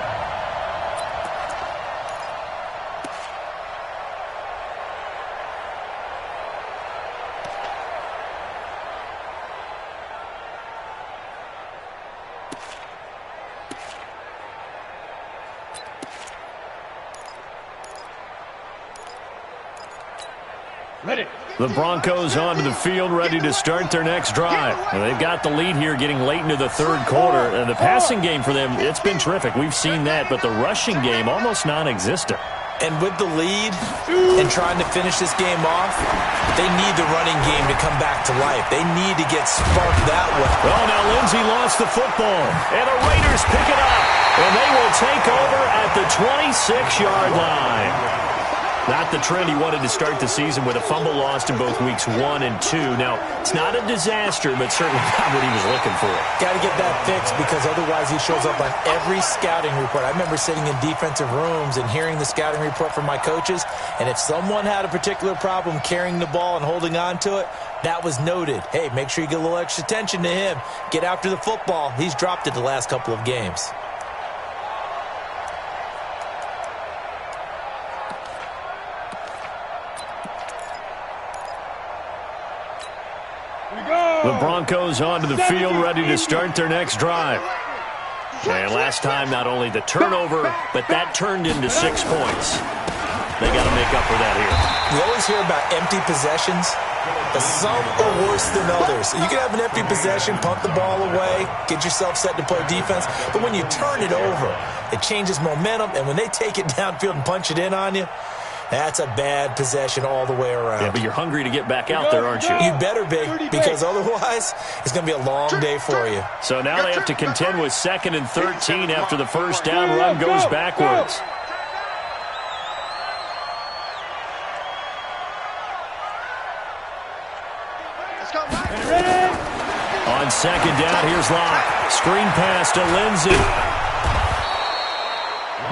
S1: The Broncos onto the field, ready to start their next drive. Well, they've got the lead here getting late into the third quarter. And the passing game for them, it's been terrific. We've seen that, but the rushing game almost non-existent.
S2: And with the lead and trying to finish this game off, they need the running game to come back to life. They need to get sparked that way.
S1: Oh, now Lindsey lost the football. And the Raiders pick it up. And they will take over at the 26-yard line. Not the trend he wanted to start the season with a fumble lost in both weeks 1 and 2. Now, it's not a disaster, but certainly not what he was looking for.
S2: Got to get that fixed because otherwise he shows up on every scouting report. I remember sitting in defensive rooms and hearing the scouting report from my coaches, and if someone had a particular problem carrying the ball and holding on to it, that was noted. Hey, make sure you get a little extra attention to him. Get after the football. He's dropped it the last couple of games.
S1: The Broncos onto the field, ready to start their next drive. And last time, not only the turnover, but that turned into 6 points. They got to make up for that here.
S2: You always hear about empty possessions, but some are worse than others. You can have an empty possession, punt the ball away, get yourself set to play defense, but when you turn it over, it changes momentum, and when they take it downfield and punch it in on you, that's a bad possession all the way around.
S1: Yeah, but you're hungry to get back out there, aren't you?
S2: You better be, because otherwise it's going to be a long day for you.
S1: So now they have to contend with 2nd and 13 after the first down run goes backwards. On 2nd down, here's Locke. Screen pass to Lindsey.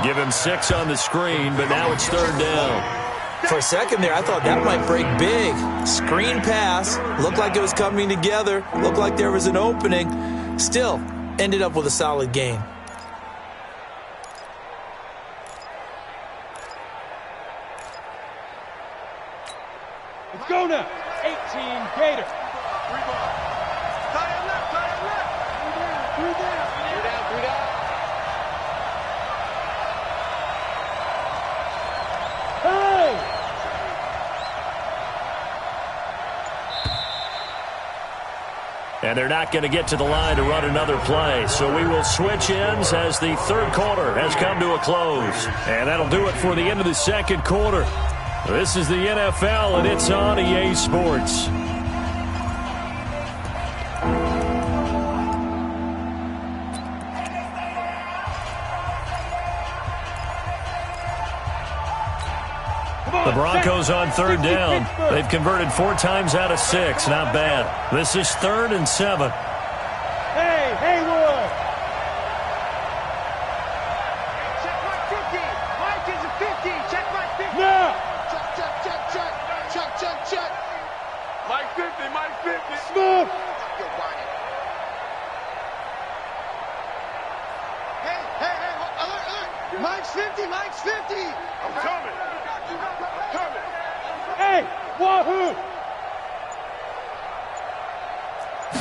S1: Give him 6 on the screen, but now it's 3rd down.
S2: For a second there, I thought that might break big. Screen pass. Looked like it was coming together. Looked like there was an opening. Still, ended up with a solid gain.
S3: Let's go now. 18 Gator.
S1: And they're not going to get to the line to run another play. So we will switch ends as the third quarter has come to a close. And that'll do it for the end of the second quarter. This is the NFL, and it's on EA Sports. The Broncos on 3rd down. They've converted 4 times out of 6. Not bad. This is 3rd and 7.
S3: Hey, Haywood! Check my 50. Mike is a 50. Check my 50. No! Check. Mike 50. Smooth! Hey, alert. Mike's 50. I'm coming. Hey, wahoo!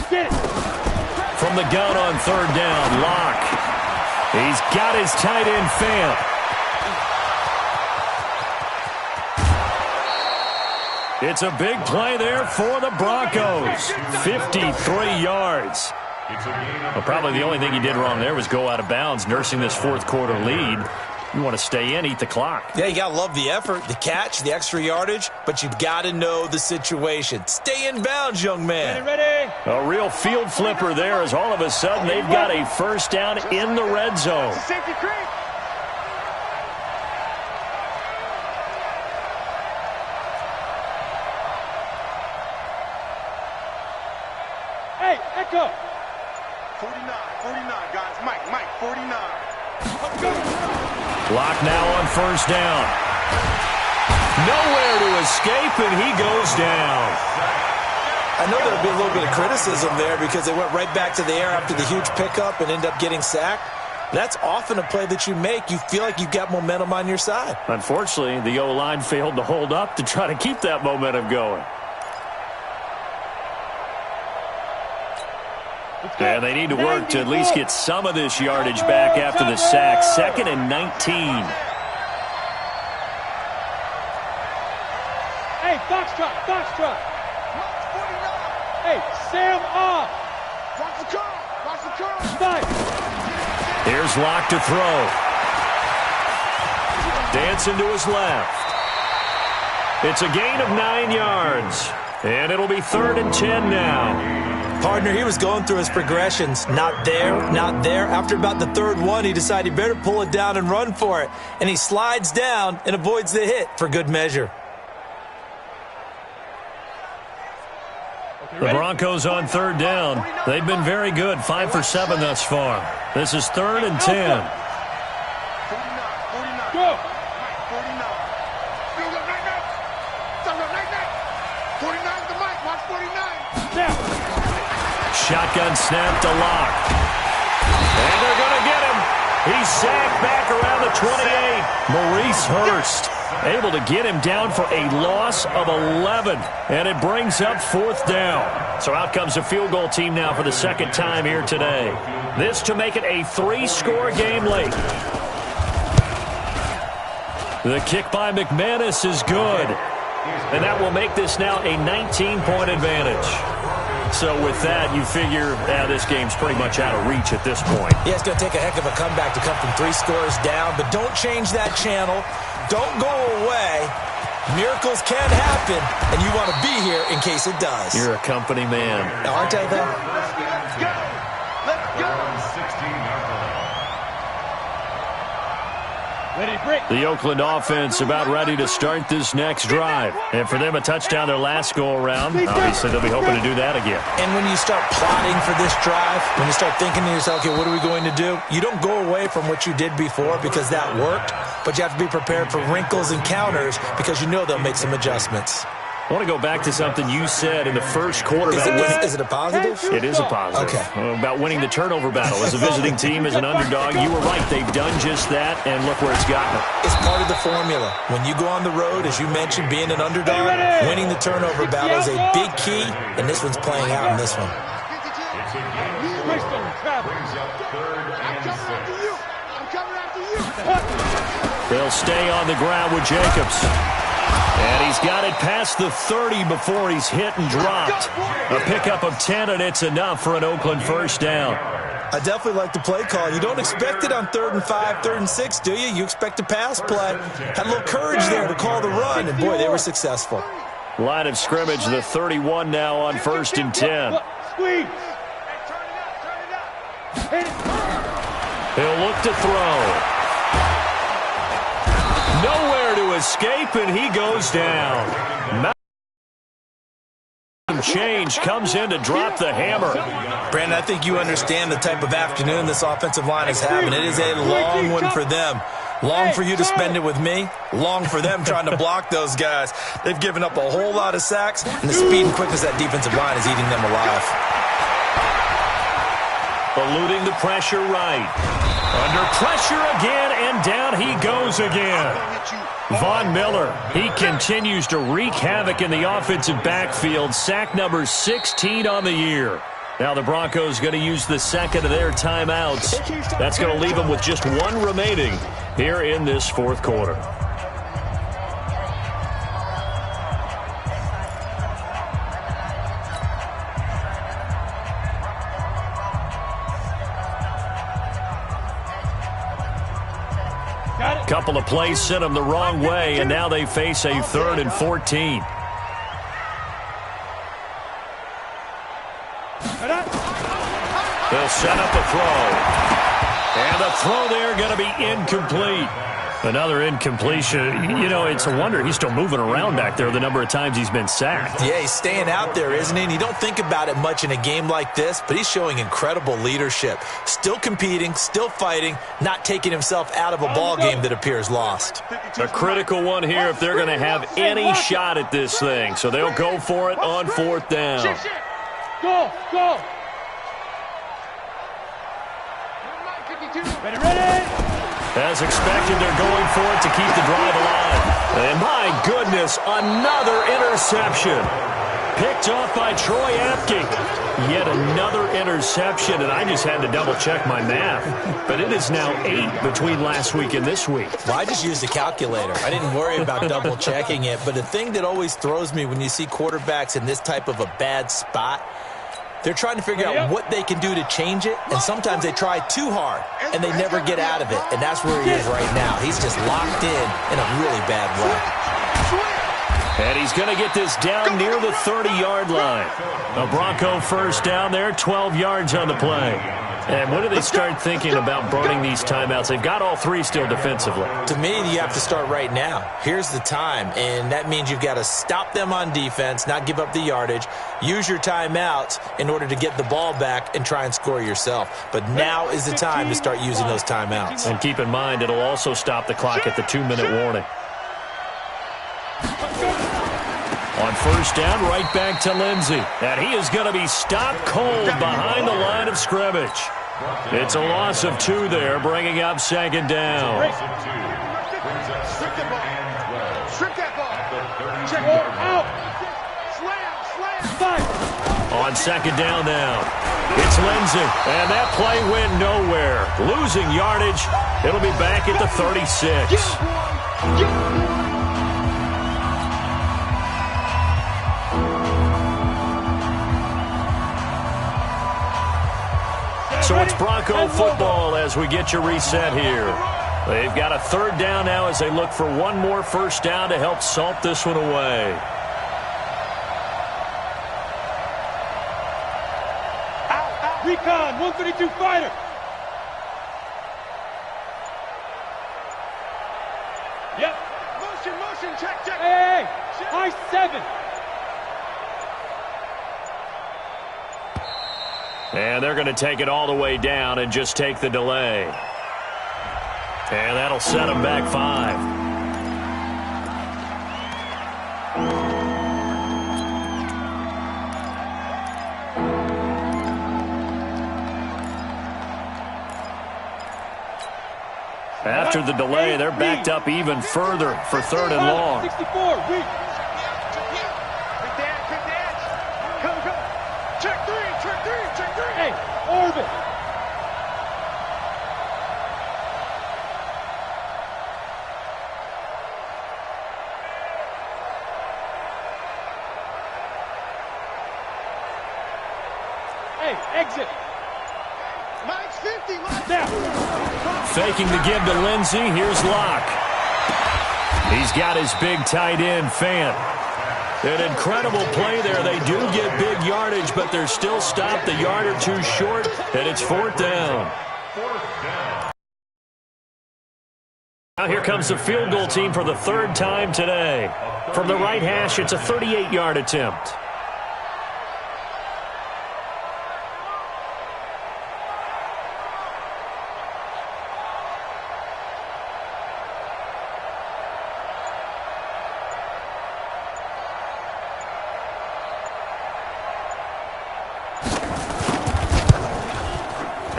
S3: Get it!
S1: From the gun on 3rd down, Locke. He's got his tight end Fant. It's a big play there for the Broncos. 53 yards. Well, probably the only thing he did wrong there was go out of bounds, nursing this 4th quarter lead. You want to stay in, eat the clock.
S2: Yeah, you got to love the effort, the catch, the extra yardage, but you've got to know the situation. Stay in bounds, young man.
S3: Ready.
S1: A real field flipper there as all of a sudden they've got a first down in the red zone.
S3: Safety creep. Hey, Echo. 49, guys. Mike, 49.
S1: Clock now on first down. Nowhere to escape, and he goes down.
S2: I know there'll be a little bit of criticism there because they went right back to the air after the huge pickup and ended up getting sacked. That's often a play that you make. You feel like you've got momentum on your side.
S1: Unfortunately, the O-line failed to hold up to try to keep that momentum going. And they need to work to at least get some of this yardage back after the sack. 2nd and 19.
S3: Hey, Foxtrot. Hey, Sam off. Watch the curl.
S1: Here's Locke to throw. Dancing to his left. It's a gain of 9 yards. And it'll be 3rd and 10 now.
S2: Partner, he was going through his progressions. Not there. After about the 3rd one, he decided he better pull it down and run for it. And he slides down and avoids the hit for good measure.
S1: The Broncos on 3rd down. They've been very good, 5 for 7 thus far. This is 3rd and 10.
S3: 49. Go. 49 to Mike. Watch 49. Snap.
S1: Shotgun snap to Locke. And they're going to get him. He's sacked back around the 28. Maurice Hurst able to get him down for a loss of 11. And it brings up 4th down. So out comes the field goal team now for the 2nd time here today. This to make it a 3-score game late. The kick by McManus is good. And that will make this now a 19-point advantage. So with that, you figure this game's pretty much out of reach at this point.
S2: Yeah, it's going to take a heck of a comeback to come from 3 scores down, but don't change that channel. Don't go away. Miracles can happen, and you want to be here in case it does.
S1: You're a company man.
S2: Aren't I, though?
S3: Let's go.
S1: The Oakland offense about ready to start this next drive. And for them, a touchdown their last go-around. Obviously, they'll be hoping to do that again.
S2: And when you start plotting for this drive, when you start thinking to yourself, okay, what are we going to do? You don't go away from what you did before because that worked, but you have to be prepared for wrinkles and counters because you know they'll make some adjustments.
S1: I want to go back to something you said in the first quarter.
S2: Is it a positive?
S1: It is a positive.
S2: Okay.
S1: About winning the turnover battle. As a visiting team, as an underdog, you were right. They've done just that, and look where it's gotten them.
S2: It's part of the formula. When you go on the road, as you mentioned, being an underdog, winning the turnover battle is a big key, and this one's playing out in this one.
S1: They'll stay on the ground with Jacobs. And he's got it past the 30 before he's hit and dropped. A pickup of 10, and it's enough for an Oakland first down.
S2: I definitely like the play call. You don't expect it on 3rd and 5, 3rd and 6, do you? You expect a pass play. Had a little courage there to call the run, and boy, they were successful.
S1: Line of scrimmage, the 31 now on 1st and 10. He'll look to throw. Nowhere to escape, and he goes down. Change comes in to drop the hammer.
S2: Brandon, I think you understand the type of afternoon this offensive line is having. It is a long one for them. Long for you to spend it with me. Long for them trying to block those guys. They've given up a whole lot of sacks, and the speed and quickness of that defensive line is eating them alive.
S1: Eluding the pressure right. Under pressure again, and down he goes again. Von Miller, he continues to wreak havoc in the offensive backfield. Sack number 16 on the year. Now the Broncos going to use the second of their timeouts. That's going to leave them with just one remaining here in this 4th quarter. Couple of plays sent them the wrong way, and now they face a 3rd and 14. They'll set up a throw. And the throw there going to be incomplete. Another incompletion. You know, it's a wonder he's still moving around back there the number of times he's been sacked.
S2: Yeah, he's staying out there, isn't he? And you don't think about it much in a game like this, but he's showing incredible leadership. Still competing, still fighting, not taking himself out of a ball game that appears lost.
S1: A critical one here if they're going to have any shot at this thing. So they'll go for it on 4th down.
S3: Go! Ready!
S1: As expected, they're going for it to keep the drive alive. And my goodness, another interception. Picked off by Troy Apke. Yet another interception, and I just had to double-check my math. But it is now 8 between last week and this week.
S2: Well, I just used the calculator. I didn't worry about double-checking it. But the thing that always throws me when you see quarterbacks in this type of a bad spot, they're trying to figure out what they can do to change it, and sometimes they try too hard, and they never get out of it. And that's where he is right now. He's just locked in a really bad way.
S1: And he's going to get this down near the 30-yard line. A Bronco first down there, 12 yards on the play. And when do they start thinking about burning these timeouts? They've got all 3 still defensively.
S2: To me, you have to start right now. Here's the time, and that means you've got to stop them on defense, not give up the yardage, use your timeouts in order to get the ball back and try and score yourself. But now is the time to start using those timeouts.
S1: And keep in mind, it'll also stop the clock at the 2-minute warning. On first down, right back to Lindsey. And he is going to be stopped cold behind the line of scrimmage. It's a loss of 2 there, bringing up 2nd down.
S3: Strip that ball. Check out. Slam.
S1: On 2nd down now, it's Lindsey. And that play went nowhere. Losing yardage. It'll be back at the 36. So it's Bronco football as we get you reset here. They've got a 3rd down now as they look for one more first down to help salt this one away.
S3: Out. Recon, 132 fighter. Yep. Motion, check. Hey, high 7.
S1: And they're going to take it all the way down and just take the delay. And that'll set them back 5. After the delay, they're backed up even further for 3rd and long.
S3: 64, Check three. Hey, orbit. Hey, exit. Mike's 50. Now.
S1: Faking the give to Lindsey. Here's Locke. He's got his big tight end, Fant. An incredible play there. They do get big yardage, but they're still stopped a yard or 2 short, and it's 4th down. Now here comes the field goal team for the 3rd time today. From the right hash, it's a 38-yard attempt.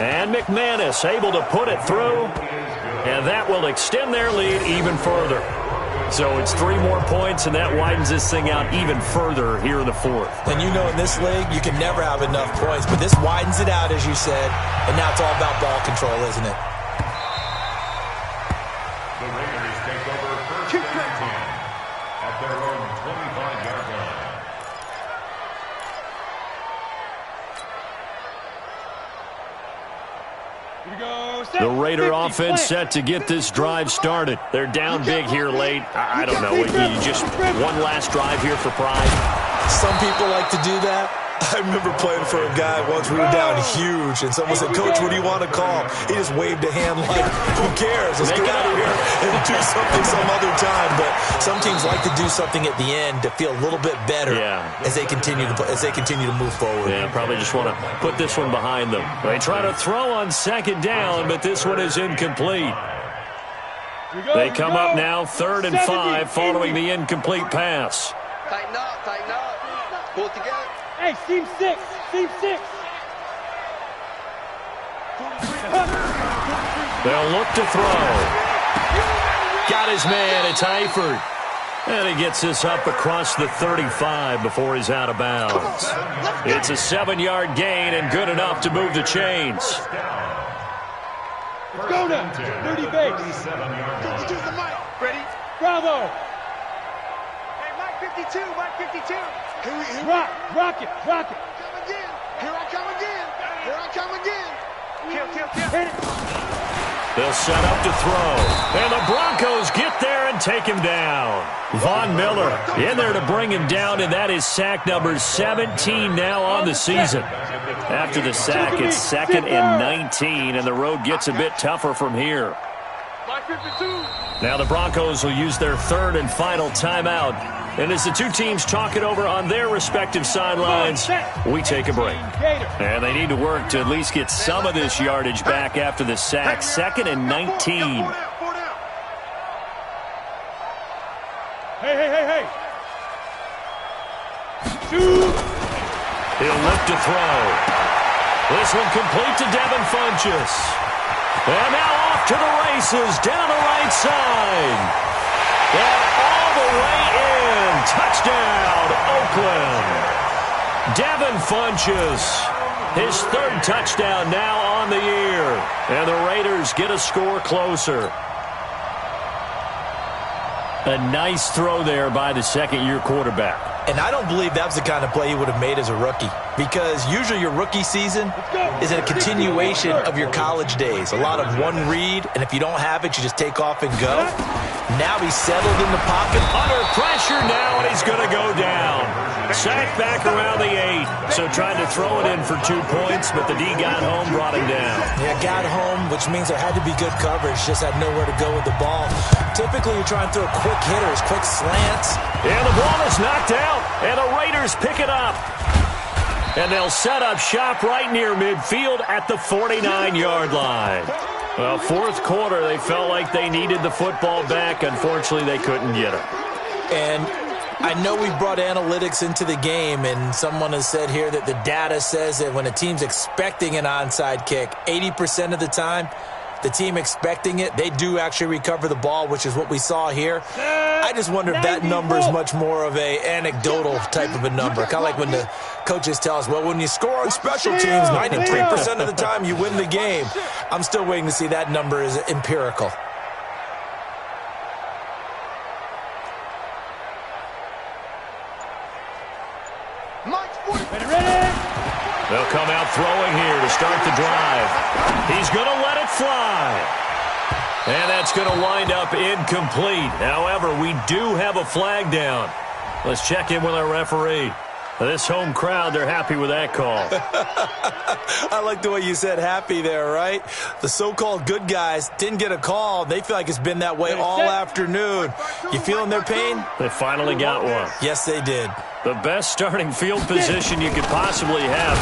S1: And McManus able to put it through, and that will extend their lead even further. So it's 3 more points, and that widens this thing out even further here in the 4th.
S2: And you know in this league, you can never have enough points, but this widens it out, as you said, and now it's all about ball control, isn't it?
S4: The Raiders take over 1st and 10 at their own 25-yard line.
S1: The Raider offense set to get this drive started. They're down big here late. I don't know. You just one last drive here for pride.
S2: Some people like to do that. I remember playing for a guy once. We were down huge, and someone said, "Coach, what do you want to call?" He just waved a hand like, "Who cares? Let's get out of here and do something some other time." But some teams like to do something at the end to feel a little bit better as they continue to move forward.
S1: Yeah, probably just want to put this one behind them. They try to throw on second down, but this one is incomplete. They come up now 3rd and 5 following the incomplete pass.
S3: Tighten up. Pull it together.
S5: Hey, team 6.
S1: They'll look to throw. Got his man. It's Eifert. And he gets this up across the 35 before he's out of bounds. It's a 7-yard gain and good enough to move the chains.
S5: Go now. 30 base.
S3: Ready?
S5: Bravo.
S3: Hey, Mike 52.
S5: Rock it.
S3: Come again. Here I come again. Kill.
S5: Hit it.
S1: They'll set up to throw. And the Broncos get there and take him down. Von Miller in there to bring him down, and that is sack number 17 now on the season. After the sack, it's 2nd and 19, and the road gets a bit tougher from here. Now the Broncos will use their 3rd and final timeout. And as the two teams talk it over on their respective sidelines, we take a break. And they need to work to at least get some of this yardage back after the sack. 2nd and 19.
S5: Hey. Shoot.
S1: He'll look to throw. This one complete to Devin Funchess. And now off to the races down the right side. And all the way in. Touchdown, Oakland. Devin Funchess, his 3rd touchdown now on the year. And the Raiders get a score closer. A nice throw there by the second-year quarterback.
S2: And I don't believe that was the kind of play he would have made as a rookie, because usually your rookie season is a continuation of your college days. A lot of one read, and if you don't have it, you just take off and go. Now he's settled in the pocket.
S1: Under pressure now, and he's going to go down. Sacked back around the 8, so tried to throw it in for 2 points, but the D got home, brought him down.
S2: Yeah, got home, which means there had to be good coverage, just had nowhere to go with the ball. Typically, you're trying to throw quick hitters, quick slants.
S1: And the ball is knocked out, and the Raiders pick it up. And they'll set up shop right near midfield at the 49-yard line. Well, 4th quarter, they felt like they needed the football back. Unfortunately, they couldn't get it.
S2: And I know we brought analytics into the game, and someone has said here that the data says that when a team's expecting an onside kick, 80% of the time, the team expecting it, they do actually recover the ball, which is what we saw here. I just wonder if that number is much more of a anecdotal type of a number. Kind of like when the coaches tell us, well, when you score on special teams, 93% of the time you win the game. I'm still waiting to see that number is empirical.
S1: They'll come out throwing here to start the drive. He's going to let it fly. And that's going to wind up incomplete. However, we do have a flag down. Let's check in with our referee. This home crowd, they're happy with that call.
S2: I like the way you said happy there, right? The so-called good guys didn't get a call. They feel like it's been that way all afternoon. You feeling their pain?
S1: They finally got one.
S2: Yes, they did.
S1: The best starting field position you could possibly have.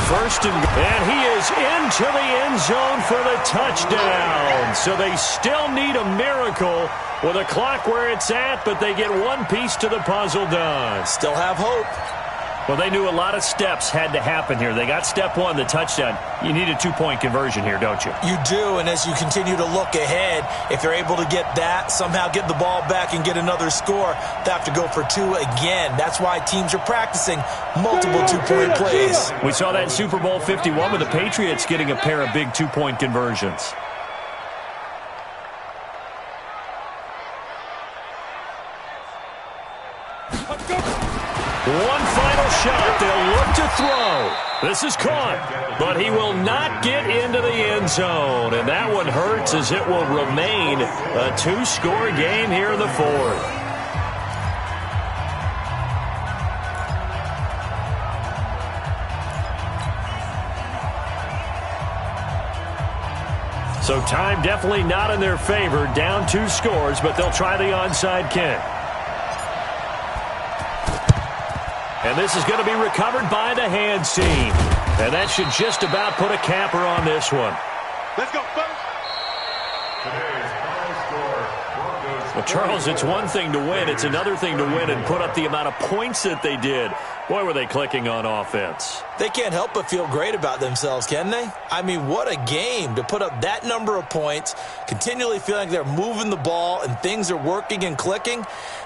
S1: And he is into the end zone for the touchdown. So they still need a miracle with a clock where it's at, but they get one piece to the puzzle done.
S2: Still have hope.
S1: Well, they knew a lot of steps had to happen here. They got step 1, the touchdown. You need a 2-point conversion here, don't you?
S2: You do, and as you continue to look ahead, if they're able to get that, somehow get the ball back and get another score, they have to go for 2 again. That's why teams are practicing multiple 2-point plays.
S1: We saw that in Super Bowl 51 with the Patriots getting a pair of big 2-point conversions. One final shot. They'll look to throw. This is caught, but he will not get into the end zone. And that one hurts as it will remain a 2-score game here in the fourth. So time definitely not in their favor. Down 2 scores, but they'll try the onside kick. And this is going to be recovered by the hands team. And that should just about put a capper on this one.
S3: Let's go, folks.
S4: Today's final score, Broncos.
S1: Well, Charles, it's one thing to win. It's another thing to win and put up the amount of points that they did. Boy, were they clicking on offense.
S2: They can't help but feel great about themselves, can they? I mean, what a game to put up that number of points, continually feeling like they're moving the ball and things are working and clicking.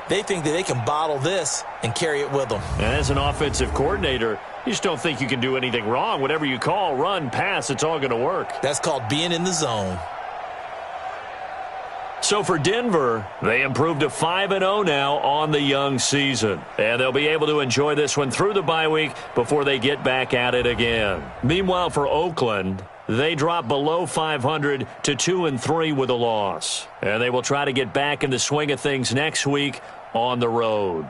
S2: They think that they can bottle this and carry it with them.
S1: And as an offensive coordinator, you just don't think you can do anything wrong. Whatever you call, run, pass, it's all going to work.
S2: That's called being in the zone.
S1: So for Denver, they improved to 5-0 now on the young season. And they'll be able to enjoy this one through the bye week before they get back at it again. Meanwhile, for Oakland, they drop below 500 to 2-3 with a loss. And they will try to get back in the swing of things next week on the road.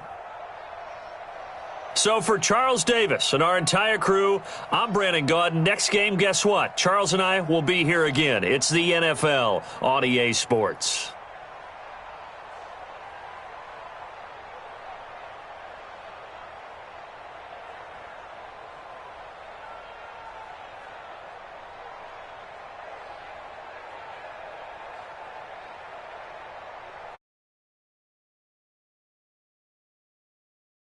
S1: So for Charles Davis and our entire crew, I'm Brandon Gaudin. Next game, guess what? Charles and I will be here again. It's the NFL on EA Sports.